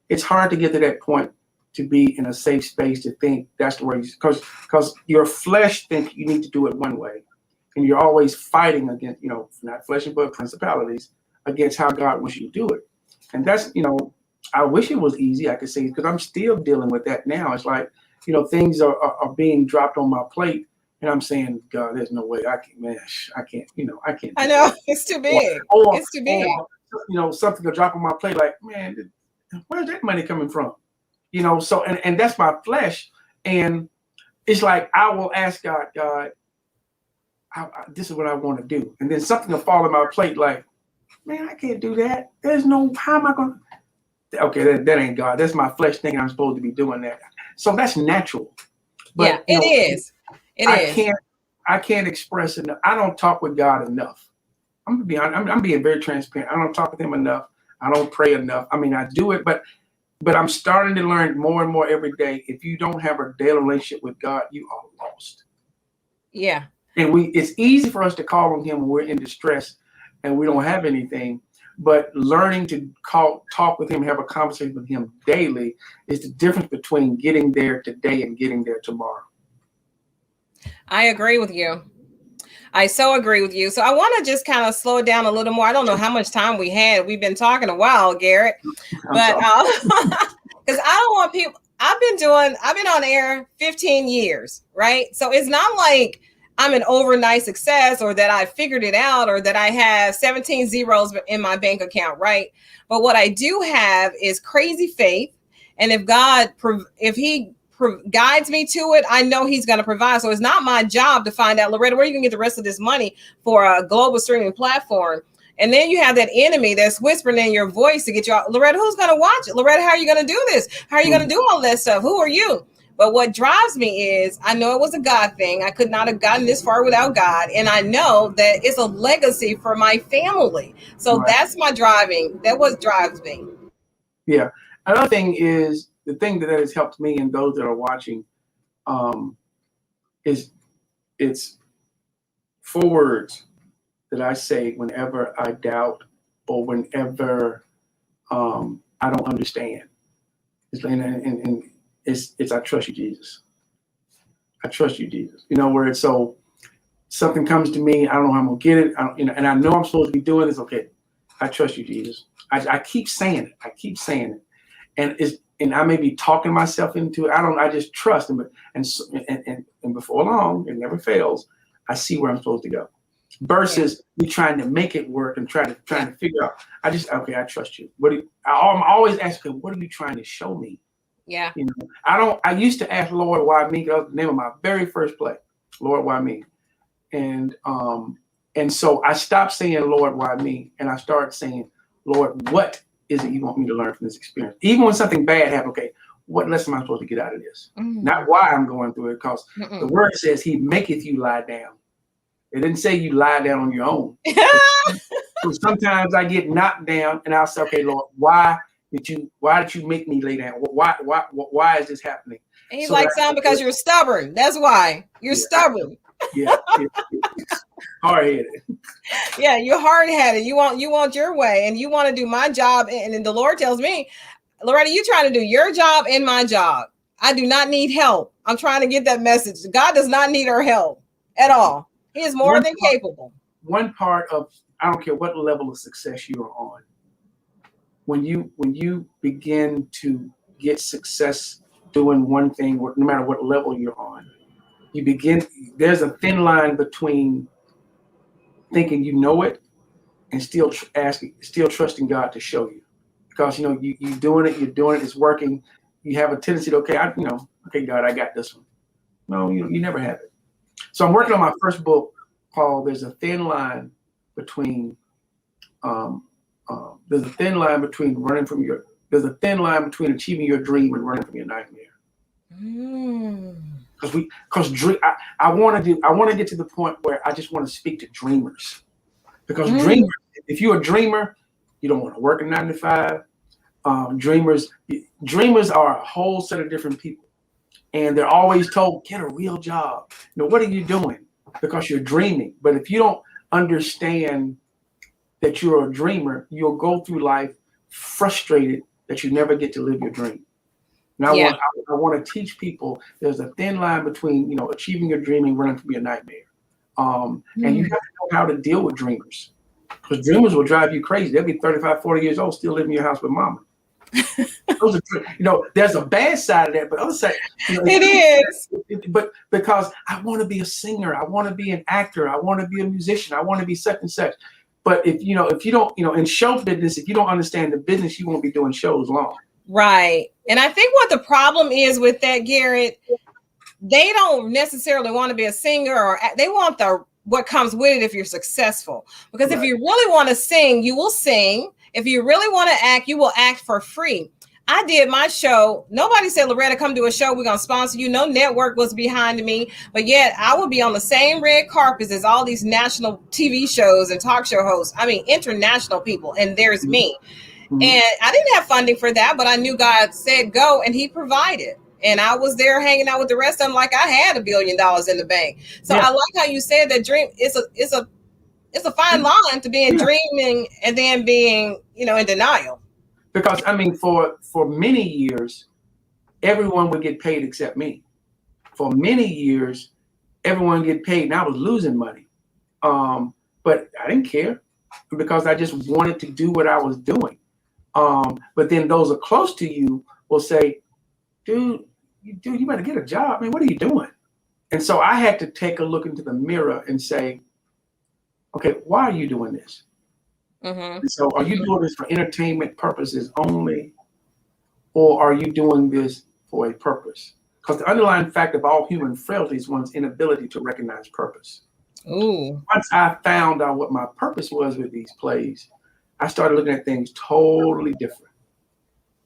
it's hard to get to that point to be in a safe space to think that's the way, because your flesh think you need to do it one way, and you're always fighting against, not flesh and blood principalities, against how God wants you to do it. And that's, I wish it was easy, I could say, because I'm still dealing with that now. It's like, things are being dropped on my plate, and I'm saying, God, there's no way I can't. I know, it's too big. It's too big. Something will drop on my plate, like, man, where's that money coming from? So, and that's my flesh. And it's like, I will ask God, this is what I want to do. And then something will fall in my plate, like, man, I can't do that. There's no, how am I going to? Okay, that ain't God. That's my flesh thinking I'm supposed to be doing that. So that's natural. But yeah, it is. It is. I can't express enough. I don't talk with God enough. I'm gonna be honest, I'm being very transparent. I don't talk with him enough. I don't pray enough. I mean, I do it, but I'm starting to learn more and more every day. If you don't have a daily relationship with God, you are lost. Yeah. And it's easy for us to call on him when we're in distress and we don't have anything. But learning to talk with him, have a conversation with him daily is the difference between getting there today and getting there tomorrow. I agree with you. I so agree with you. So I want to just kind of slow it down a little more. I don't know how much time we had. We've been talking a while, Garrett, but because I don't want people. I've been on air 15 years, right? So it's not like I'm an overnight success or that I figured it out or that I have 17 zeros in my bank account, right? But what I do have is crazy faith. And if he guides me to it, I know he's going to provide. So it's not my job to find out, Loretta, where are you going to get the rest of this money for a global streaming platform? And then you have that enemy that's whispering in your voice to get you out. Loretta, who's going to watch it? Loretta, how are you going to do this? How are you going to do all that stuff? Who are you? But what drives me is I know it was a God thing. I could not have gotten this far without God. And I know that it's a legacy for my family. So that's my driving. That what drives me. Yeah. Another thing is the thing that has helped me and those that are watching is it's 4 words that I say whenever I doubt or whenever I don't understand. It's I trust you, Jesus. I trust you, Jesus. You know, where it's so something comes to me, I don't know how I'm gonna get it. And I know I'm supposed to be doing this. Okay, I trust you, Jesus. I keep saying it. I keep saying it, and I may be talking myself into it. I just trust him. And before long, it never fails. I see where I'm supposed to go. Versus me trying to make it work and trying to figure out. I trust you. I'm always asking, what are you trying to show me? Yeah. You know, I used to ask Lord, why me? That was the name of my very first play. Lord, why me? And so I stopped saying, Lord, why me? And I started saying, Lord, what is it you want me to learn from this experience? Even when something bad happened, okay, what lesson am I supposed to get out of this? Not why I'm going through it, because the word says he maketh you lie down. It didn't say you lie down on your own. So sometimes I get knocked down and I'll say, okay, Lord, why did you make me lay down? Why is this happening? And he's like, son, because you're stubborn. That's why you're stubborn. Yeah. Hard-headed. Yeah, you're hard-headed. You want your way, and you want to do my job. And the Lord tells me, Loretta, you trying to do your job and my job. I do not need help. I'm trying to get that message. God does not need our help at all. He is more than capable. One part of, I don't care what level of success you are on, when you begin to get success doing one thing, no matter what level you're on, there's a thin line between thinking you know it and still trusting God to show you. Because you're doing it, it's working. You have a tendency to, okay, God, I got this one. No, you never have it. So I'm working on my first book called There's a Thin Line Between there's a thin line between achieving your dream and running from your nightmare. Because I want to get to the point where I just want to speak to dreamers. Because dreamers, if you're a dreamer, you don't want to work a 9 to 5. Dreamers are a whole set of different people, and they're always told, get a real job. What are you doing? Because you're dreaming. But if you don't understand that you're a dreamer, you'll go through life frustrated that you never get to live your dream. And I want to teach people there's a thin line between achieving your dream and running from your nightmare. And you have to know how to deal with dreamers, because dreamers will drive you crazy. They'll be 35, 40 years old, still living in your house with mama. Those are, there's a bad side of that, but other side, it is. But because I want to be a singer, I want to be an actor, I want to be a musician, I want to be such and such. But if you don't, in show business, if you don't understand the business, you won't be doing shows long. Right. And I think what the problem is with that, Garrett, they don't necessarily want to be a singer, or they want the what comes with it if you're successful. Because if Right. you really want to sing, you will sing. If you really want to act, you will act for free. I did my show. Nobody said, Loretta, come to a show. We're going to sponsor you. No network was behind me. But yet I would be on the same red carpets as all these national TV shows and talk show hosts. I mean, international people. And there's me. Mhm. And I didn't have funding for that, but I knew God said go, and he provided. And I was there hanging out with the rest of them like I had $1 billion in the bank. So Yeah. I like how you said that dream is a fine line to being dreaming and then being, in denial. Because I mean, for many years, everyone would get paid except me. For many years, everyone would get paid, and I was losing money. But I didn't care because I just wanted to do what I was doing. But then those are close to you will say, dude, you better get a job. I mean, what are you doing? And so I had to take a look into the mirror and say, okay, why are you doing this? Mm-hmm. And so are you doing this for entertainment purposes only, or are you doing this for a purpose? Because the underlying fact of all human frailty is one's inability to recognize purpose. Ooh. Once I found out what my purpose was with these plays, I started looking at things totally different.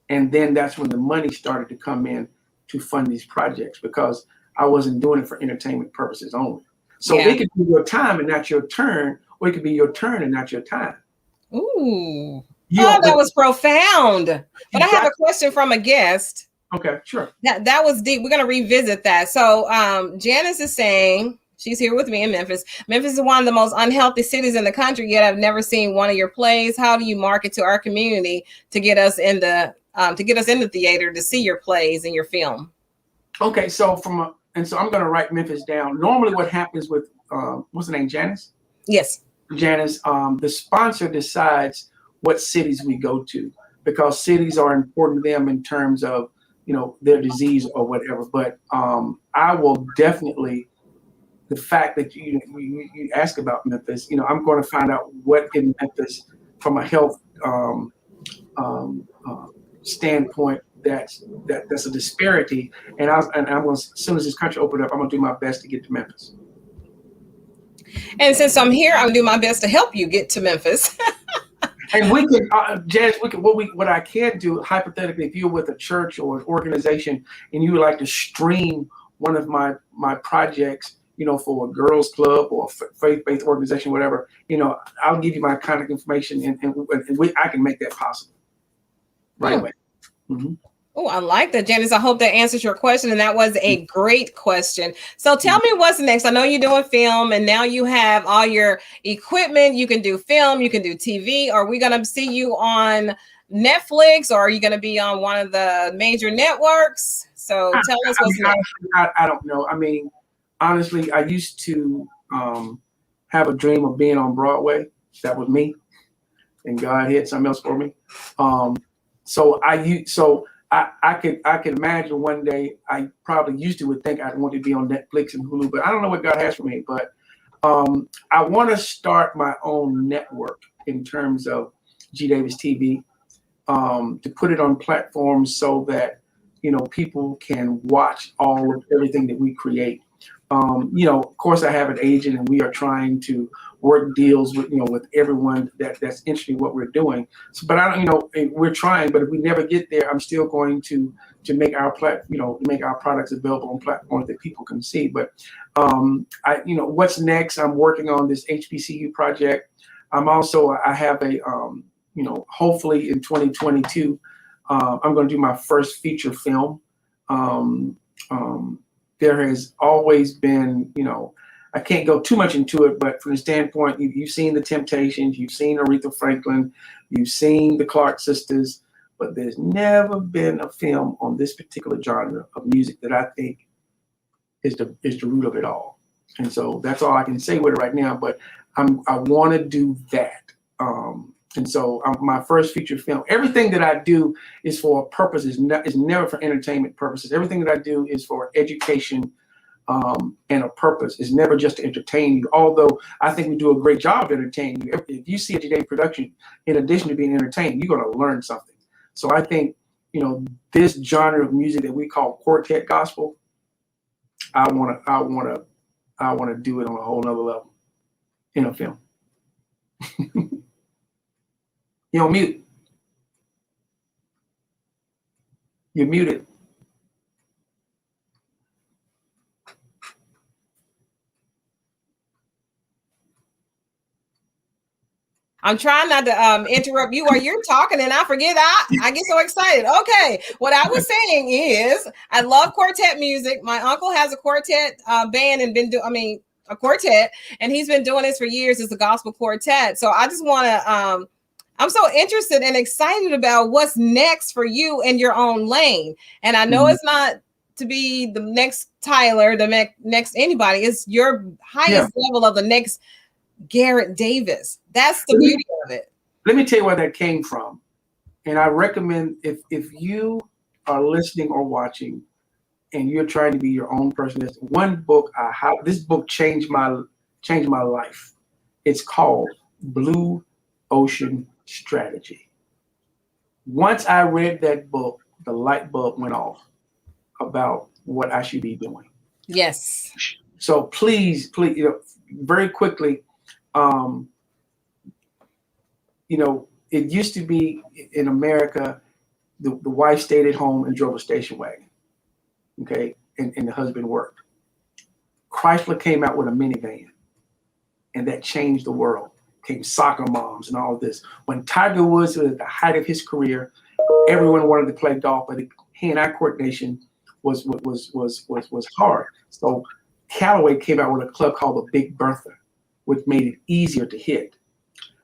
And then that's when the money started to come in to fund these projects, because I wasn't doing it for entertainment purposes only. So Yeah. it could be your time and not your turn, or it could be your turn and not your time. Ooh. Yeah, that was profound. But I have a Exactly. question from a guest. Okay, sure. That was deep. We're going to revisit that. So Janice is saying, she's here with me in Memphis. Memphis is one of the most unhealthy cities in the country, yet I've never seen one of your plays. How do you market to our community to get us in the theater to see your plays and your film? Okay, so so I'm going to write Memphis down. Normally what happens with, what's the name, Janice? Yes. Janice, the sponsor decides what cities we go to, because cities are important to them in terms of, their disease or whatever. But I will definitely, the fact that you ask about Memphis, I'm going to find out what in Memphis from a health standpoint that's a disparity. And I'm going, as soon as this country opened up, I'm going to do my best to get to Memphis. And since I'm here, I'm doing my best to help you get to Memphis. And we can, Janice, what I can do, hypothetically, if you're with a church or an organization and you would like to stream one of my projects, for a girls club or a faith-based organization, whatever, I'll give you my contact information, and I can make that possible right away. Mm-hmm. Oh, I like that, Janice. I hope that answers your question. And that was a great question. So tell me what's next. I know you're doing film, and now you have all your equipment. You can do film, you can do TV. Are we going to see you on Netflix, or are you going to be on one of the major networks? So tell us what's next. Honestly, I don't know. I mean, honestly, I used to have a dream of being on Broadway. That was me. And God had something else for me. So I could imagine one day I probably would think I'd want to be on Netflix and Hulu, but I don't know what God has for me. But I want to start my own network in terms of Gdavis TV, to put it on platforms so that people can watch all of everything that we create. Of course, I have an agent, and we are trying to work deals with with everyone that's interested in what we're doing. So, but I don't, we're trying. But if we never get there, I'm still going to make our make our products available on platforms that people can see. But what's next? I'm working on this HBCU project. I have a hopefully in 2022, I'm going to do my first feature film. There has always been, I can't go too much into it, but from the standpoint, you've seen the Temptations, you've seen Aretha Franklin, you've seen the Clark sisters, but there's never been a film on this particular genre of music that I think is the root of it all. And so that's all I can say with it right now, but I want to do that. And so my first feature film, everything that I do is for a purpose, is never for entertainment purposes. Everything that I do is for education and a purpose. It's never just to entertain you, although I think we do a great job of entertaining you. If you see a Gdavis production, in addition to being entertained, you're going to learn something. So I think, this genre of music that we call quartet gospel, I want to do it on a whole nother level. in a film. You're on mute. You're muted. I'm trying not to interrupt you while you're talking, and I forget. I get so excited. Okay, what I was saying is I love quartet music. My uncle has a quartet band and a quartet, and he's been doing this for years. It's a gospel quartet. So I just want to. I'm so interested and excited about what's next for you in your own lane. And I know it's not to be the next Tyler, the next anybody. It's your highest level of the next Garret Davis. That's the beauty of it. Let me tell you where that came from. And I recommend if you are listening or watching and you're trying to be your own person, there's one book this book changed my life. It's called Blue Ocean Strategy. Once I read that book, the light bulb went off about what I should be doing. Yes. So please, very quickly, it used to be in America, the wife stayed at home and drove a station wagon, okay, and the husband worked. Chrysler came out with a minivan, and that changed the world. Came soccer moms and all of this. When Tiger Woods was at the height of his career, everyone wanted to play golf, but the hand-eye coordination was hard. So Callaway came out with a club called the Big Bertha, which made it easier to hit.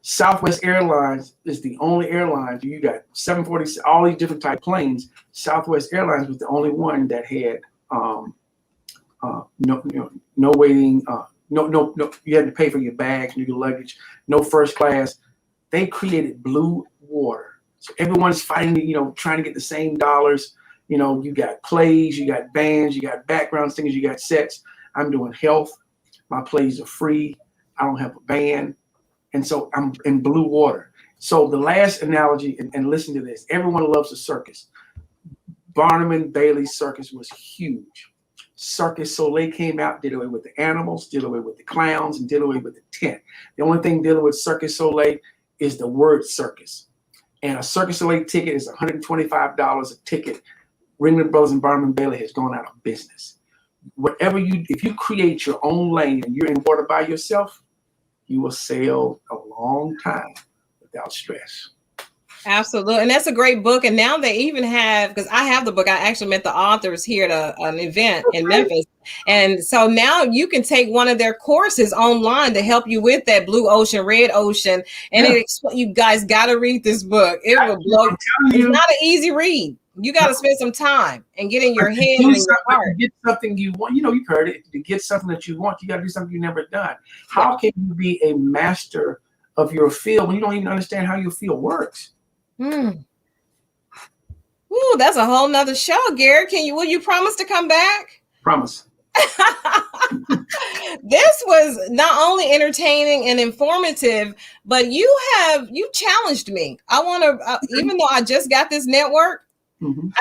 Southwest Airlines is the only airline. You got 747, all these different type planes. Southwest Airlines was the only one that had no waiting. No, you had to pay for your bags and your luggage. No first class. They created blue water. So everyone's fighting, trying to get the same dollars. You got plays, you got bands, you got background singers, you got sets. I'm doing health. My plays are free. I don't have a band. And so I'm in blue water. So the last analogy, and listen to this, everyone loves a circus. Barnum and Bailey's circus was huge. Circus Soleil came out, did away with the animals, did away with the clowns, and did away with the tent. The only thing dealing with Circus Soleil is the word circus. And a Circus Soleil ticket is $125 a ticket. Ringling Brothers and Barnum and Bailey has gone out of business. If you create your own lane and you're in water by yourself, you will sail a long time without stress. Absolutely. And that's a great book. And now they even have, because I have the book, I actually met the authors here at an event in Memphis. And so now you can take one of their courses online to help you with that blue ocean, red ocean. And you guys got to read this book. It will blow. It's not an easy read. You got to spend some time and get in your head and in your heart. To get something you want, you've heard it. To get something that you want, you got to do something you've never done. How can you be a master of your field when you don't even understand how your field works? Ooh, that's a whole nother show, Garrett. Will you promise to come back? Promise. This was not only entertaining and informative, but you challenged me. I want to, even though I just got this network,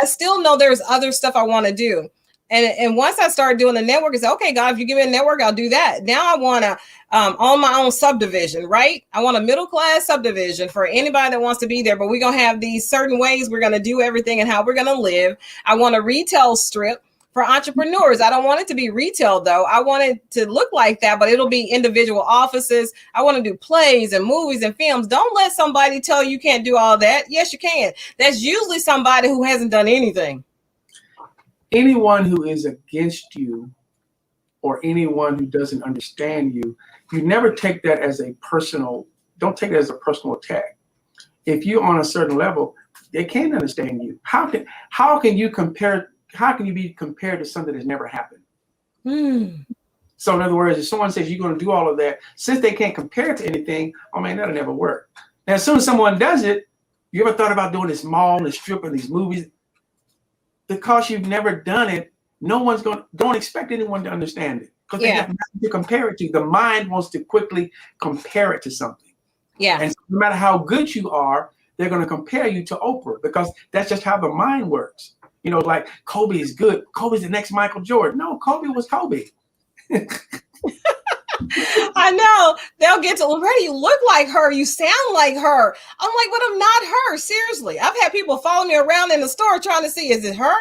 I still know there's other stuff I want to do. And once I started doing the network, it's okay, God, if you give me a network, I'll do that. Now I want to own my own subdivision, right? I want a middle-class subdivision for anybody that wants to be there, but we're going to have these certain ways we're going to do everything and how we're going to live. I want a retail strip for entrepreneurs. I don't want it to be retail, though. I want it to look like that, but it'll be individual offices. I want to do plays and movies and films. Don't let somebody tell you can't do all that. Yes, you can. That's usually somebody who hasn't done anything. Anyone who is against you or anyone who doesn't understand you, you never take that as don't take it as a personal attack. If you're on a certain level, they can't understand you. How can you be compared to something that's never happened? So in other words, if someone says you're going to do all of that, since they can't compare it to anything, oh man, that'll never work. Now, as soon as someone does it, you ever thought about doing this mall and this strip and these movies? Because you've never done it, don't expect anyone to understand it. Because they have nothing to compare it to. The mind wants to quickly compare it to something. Yeah. And so no matter how good you are, they're going to compare you to Oprah because that's just how the mind works. Like Kobe is good. Kobe's the next Michael Jordan. No, Kobe was Kobe. I know. They'll get to Loretta, you look like her. You sound like her. I'm like, but I'm not her. Seriously. I've had people follow me around in the store trying to see, is it her?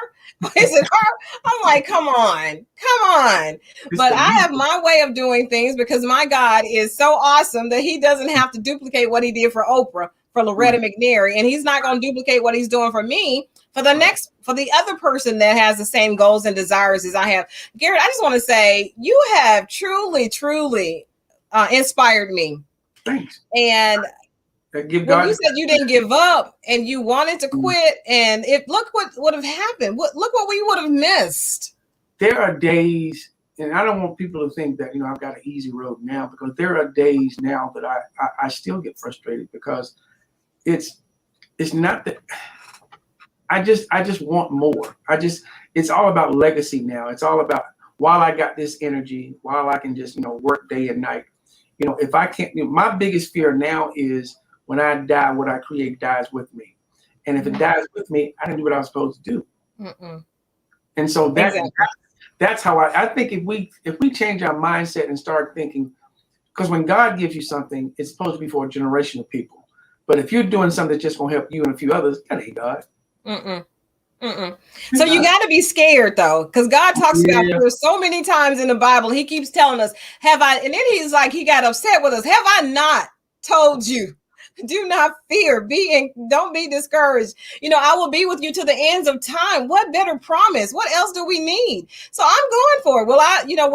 Is it her? I'm like, come on. Come on. But I have my way of doing things because my God is so awesome that he doesn't have to duplicate what he did for Oprah, for Loretta McNary. And he's not going to duplicate what he's doing for me for the other person that has the same goals and desires as I have. Garrett, I just want to say you have truly, truly inspired me. Thanks. And when you said you didn't give up and you wanted to quit, and look what would have happened. Look what we would have missed. There are days, and I don't want people to think that, I've got an easy road now, because there are days now that I still get frustrated because it's not that I just want more. It's all about legacy now. It's all about, while I got this energy, while I can just, work day and night, if I can't, my biggest fear now is when I die, what I create dies with me. And if it dies with me, I didn't do what I was supposed to do. Mm-mm. And so that's how I think if we change our mindset and start thinking, because when God gives you something, it's supposed to be for a generation of people. But if you're doing something that's just going to help you and a few others, that ain't God. Mm-mm. Mm-mm. So you got to be scared, though, because God talks about fear so many times in the Bible. He keeps telling us, and then he's like, he got upset with us. Have I not told you? Do not fear. Don't be discouraged. I will be with you to the ends of time. What better promise? What else do we need? So I'm going for it. Will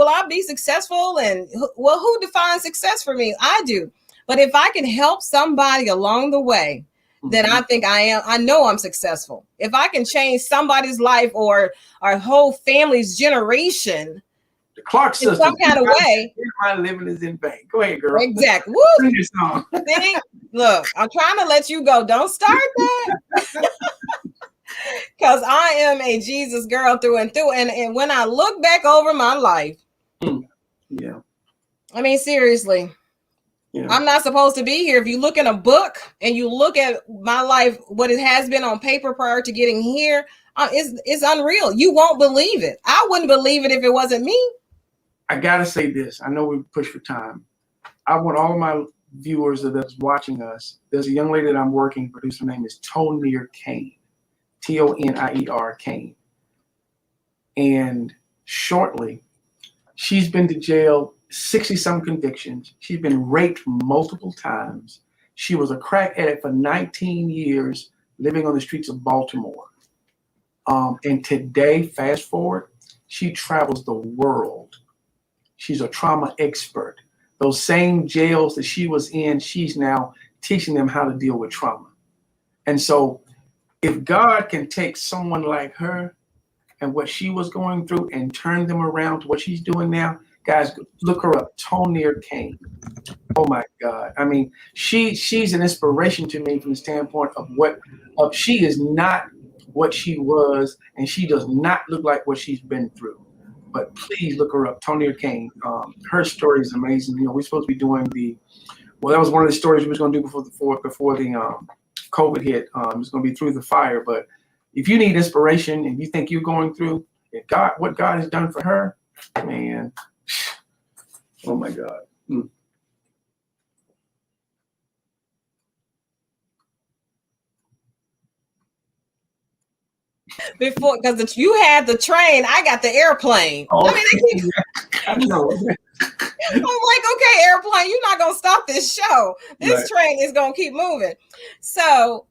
I be successful? And who defines success for me? I do. But if I can help somebody along the way, then I think I know I'm successful. If I can change somebody's life or our whole family's generation, the Clark in some kind of way, my living is in vain. Go ahead, girl. Exactly. Woo. See, look, I'm trying to let you go. Don't start that. Because I am a Jesus girl through and through. And when I look back over my life, yeah. I mean, seriously. Yeah. I'm not supposed to be here. If you look in a book and you look at my life, what it has been on paper prior to getting here, it's unreal. You won't believe it. I wouldn't believe it if it wasn't me. I got to say this. I know we push for time. I want all of my viewers that's watching us. There's a young lady that I'm working with. Her name is Tonier Kane, Tonier Kane. And shortly, she's been to jail, 60-some convictions. She's been raped multiple times. She was a crack addict for 19 years, living on the streets of Baltimore. And today, fast forward, she travels the world. She's a trauma expert. Those same jails that she was in, she's now teaching them how to deal with trauma. And so if God can take someone like her and what she was going through and turn them around to what she's doing now, guys, look her up, Tonier Kane. Oh my God. I mean, she's an inspiration to me from the standpoint of she is not what she was, and she does not look like what she's been through. But please look her up, Tonier Kane. Her story is amazing. We're supposed to be doing that was one of the stories we was going to do before the COVID hit. It's going to be Through the Fire. But if you need inspiration and you think you're going through what God has done for her, man, oh my God. Before, because you had the train, I got the airplane. Oh, I know. I'm like, okay, airplane, you're not gonna stop this show. This train is gonna keep moving. So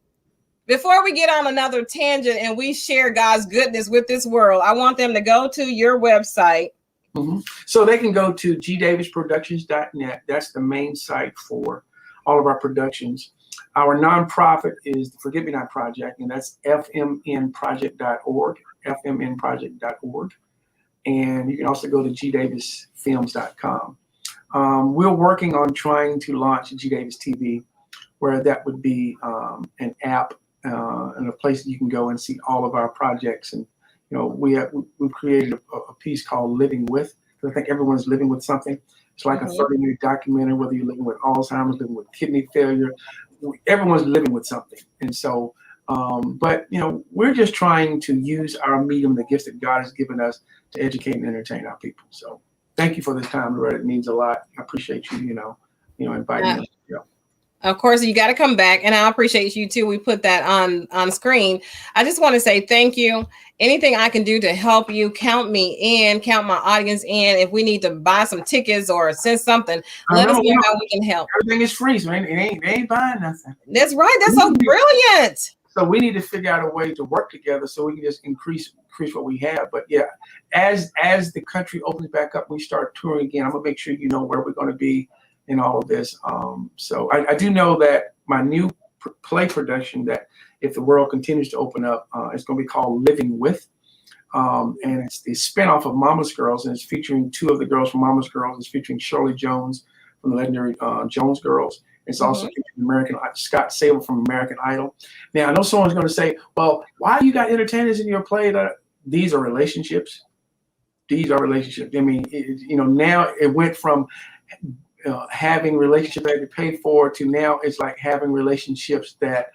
before we get on another tangent and we share God's goodness with this world, I want them to go to your website. Mm-hmm. So they can go to gdavisproductions.net. That's the main site for all of our productions. Our nonprofit is the Forget Me Not Project, and that's fmnproject.org, fmnproject.org. And you can also go to gdavisfilms.com. We're working on trying to launch Gdavis TV, where that would be an app and a place that you can go and see all of our projects. And we've created a piece called Living With, because I think everyone's living with something. It's like a 30-minute documentary, whether you're living with Alzheimer's, living with kidney failure. Everyone's living with something. And so, but we're just trying to use our medium, the gifts that God has given us, to educate and entertain our people. So thank you for this time, Loretta. It means a lot. I appreciate you, inviting me. Of course, you got to come back, and I appreciate you too. We put that on screen. I just want to say thank you. Anything I can do to help you, count me in, count my audience in. If we need to buy some tickets or send something, let us know how we can help. Everything is free, so they ain't buying nothing. That's right. That's so brilliant. So we need to figure out a way to work together so we can just increase what we have. But yeah, as the country opens back up, we start touring again. I'm gonna make sure you know where we're going to be in all of this. So I do know that my new play production, that if the world continues to open up, it's going to be called Living With. And it's the spinoff of Mama's Girls, and it's featuring two of the girls from Mama's Girls. It's featuring Shirley Jones from the legendary Jones Girls. It's also featuring Scott Sable from American Idol. Now, I know someone's going to say, well, why you got entertainers in your play? These are relationships. These are relationships. I mean, now it went from having relationships that you pay for to now it's like having relationships that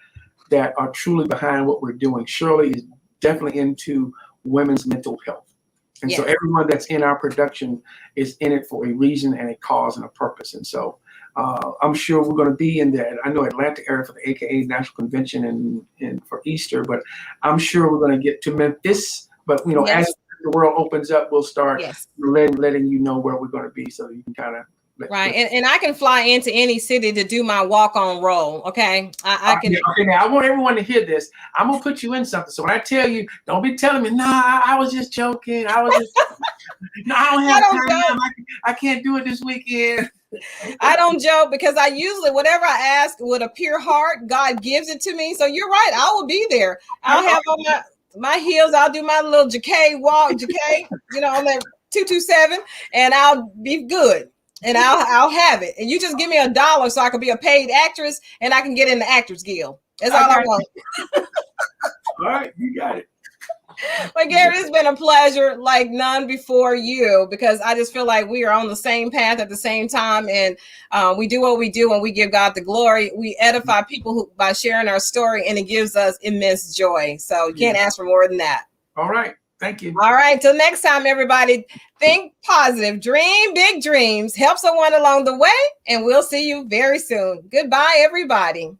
are truly behind what we're doing. Shirley is definitely into women's mental health. And so everyone that's in our production is in it for a reason and a cause and a purpose. And so I'm sure we're going to be in the, I know, Atlanta area for the AKA National Convention and for Easter, but I'm sure we're going to get to Memphis. But, as the world opens up, we'll start letting you know where we're going to be so you can kind of. Right. And I can fly into any city to do my walk-on role. Okay. I can. Okay, now I want everyone to hear this. I'm going to put you in something. So when I tell you, don't be telling me, nah, I was just joking. I was just, no, I don't have time. I can't do it this weekend. I don't joke because I usually, whatever I ask with a pure heart, God gives it to me. So you're right. I will be there. I'll have on my heels. I'll do my little jacquet walk, on that 227, and I'll be good. And I'll have it. And you just give me $1 so I can be a paid actress and I can get in the Actors Guild. That's all I want. All right, you got it. Well, Garrett, it's been a pleasure like none before you, because I just feel like we are on the same path at the same time. And we do what we do and we give God the glory. We edify people by sharing our story, and it gives us immense joy. So you can't ask for more than that. All right. Thank you. All right. Till next time, everybody, think positive, dream big dreams, help someone along the way, and we'll see you very soon. Goodbye, everybody.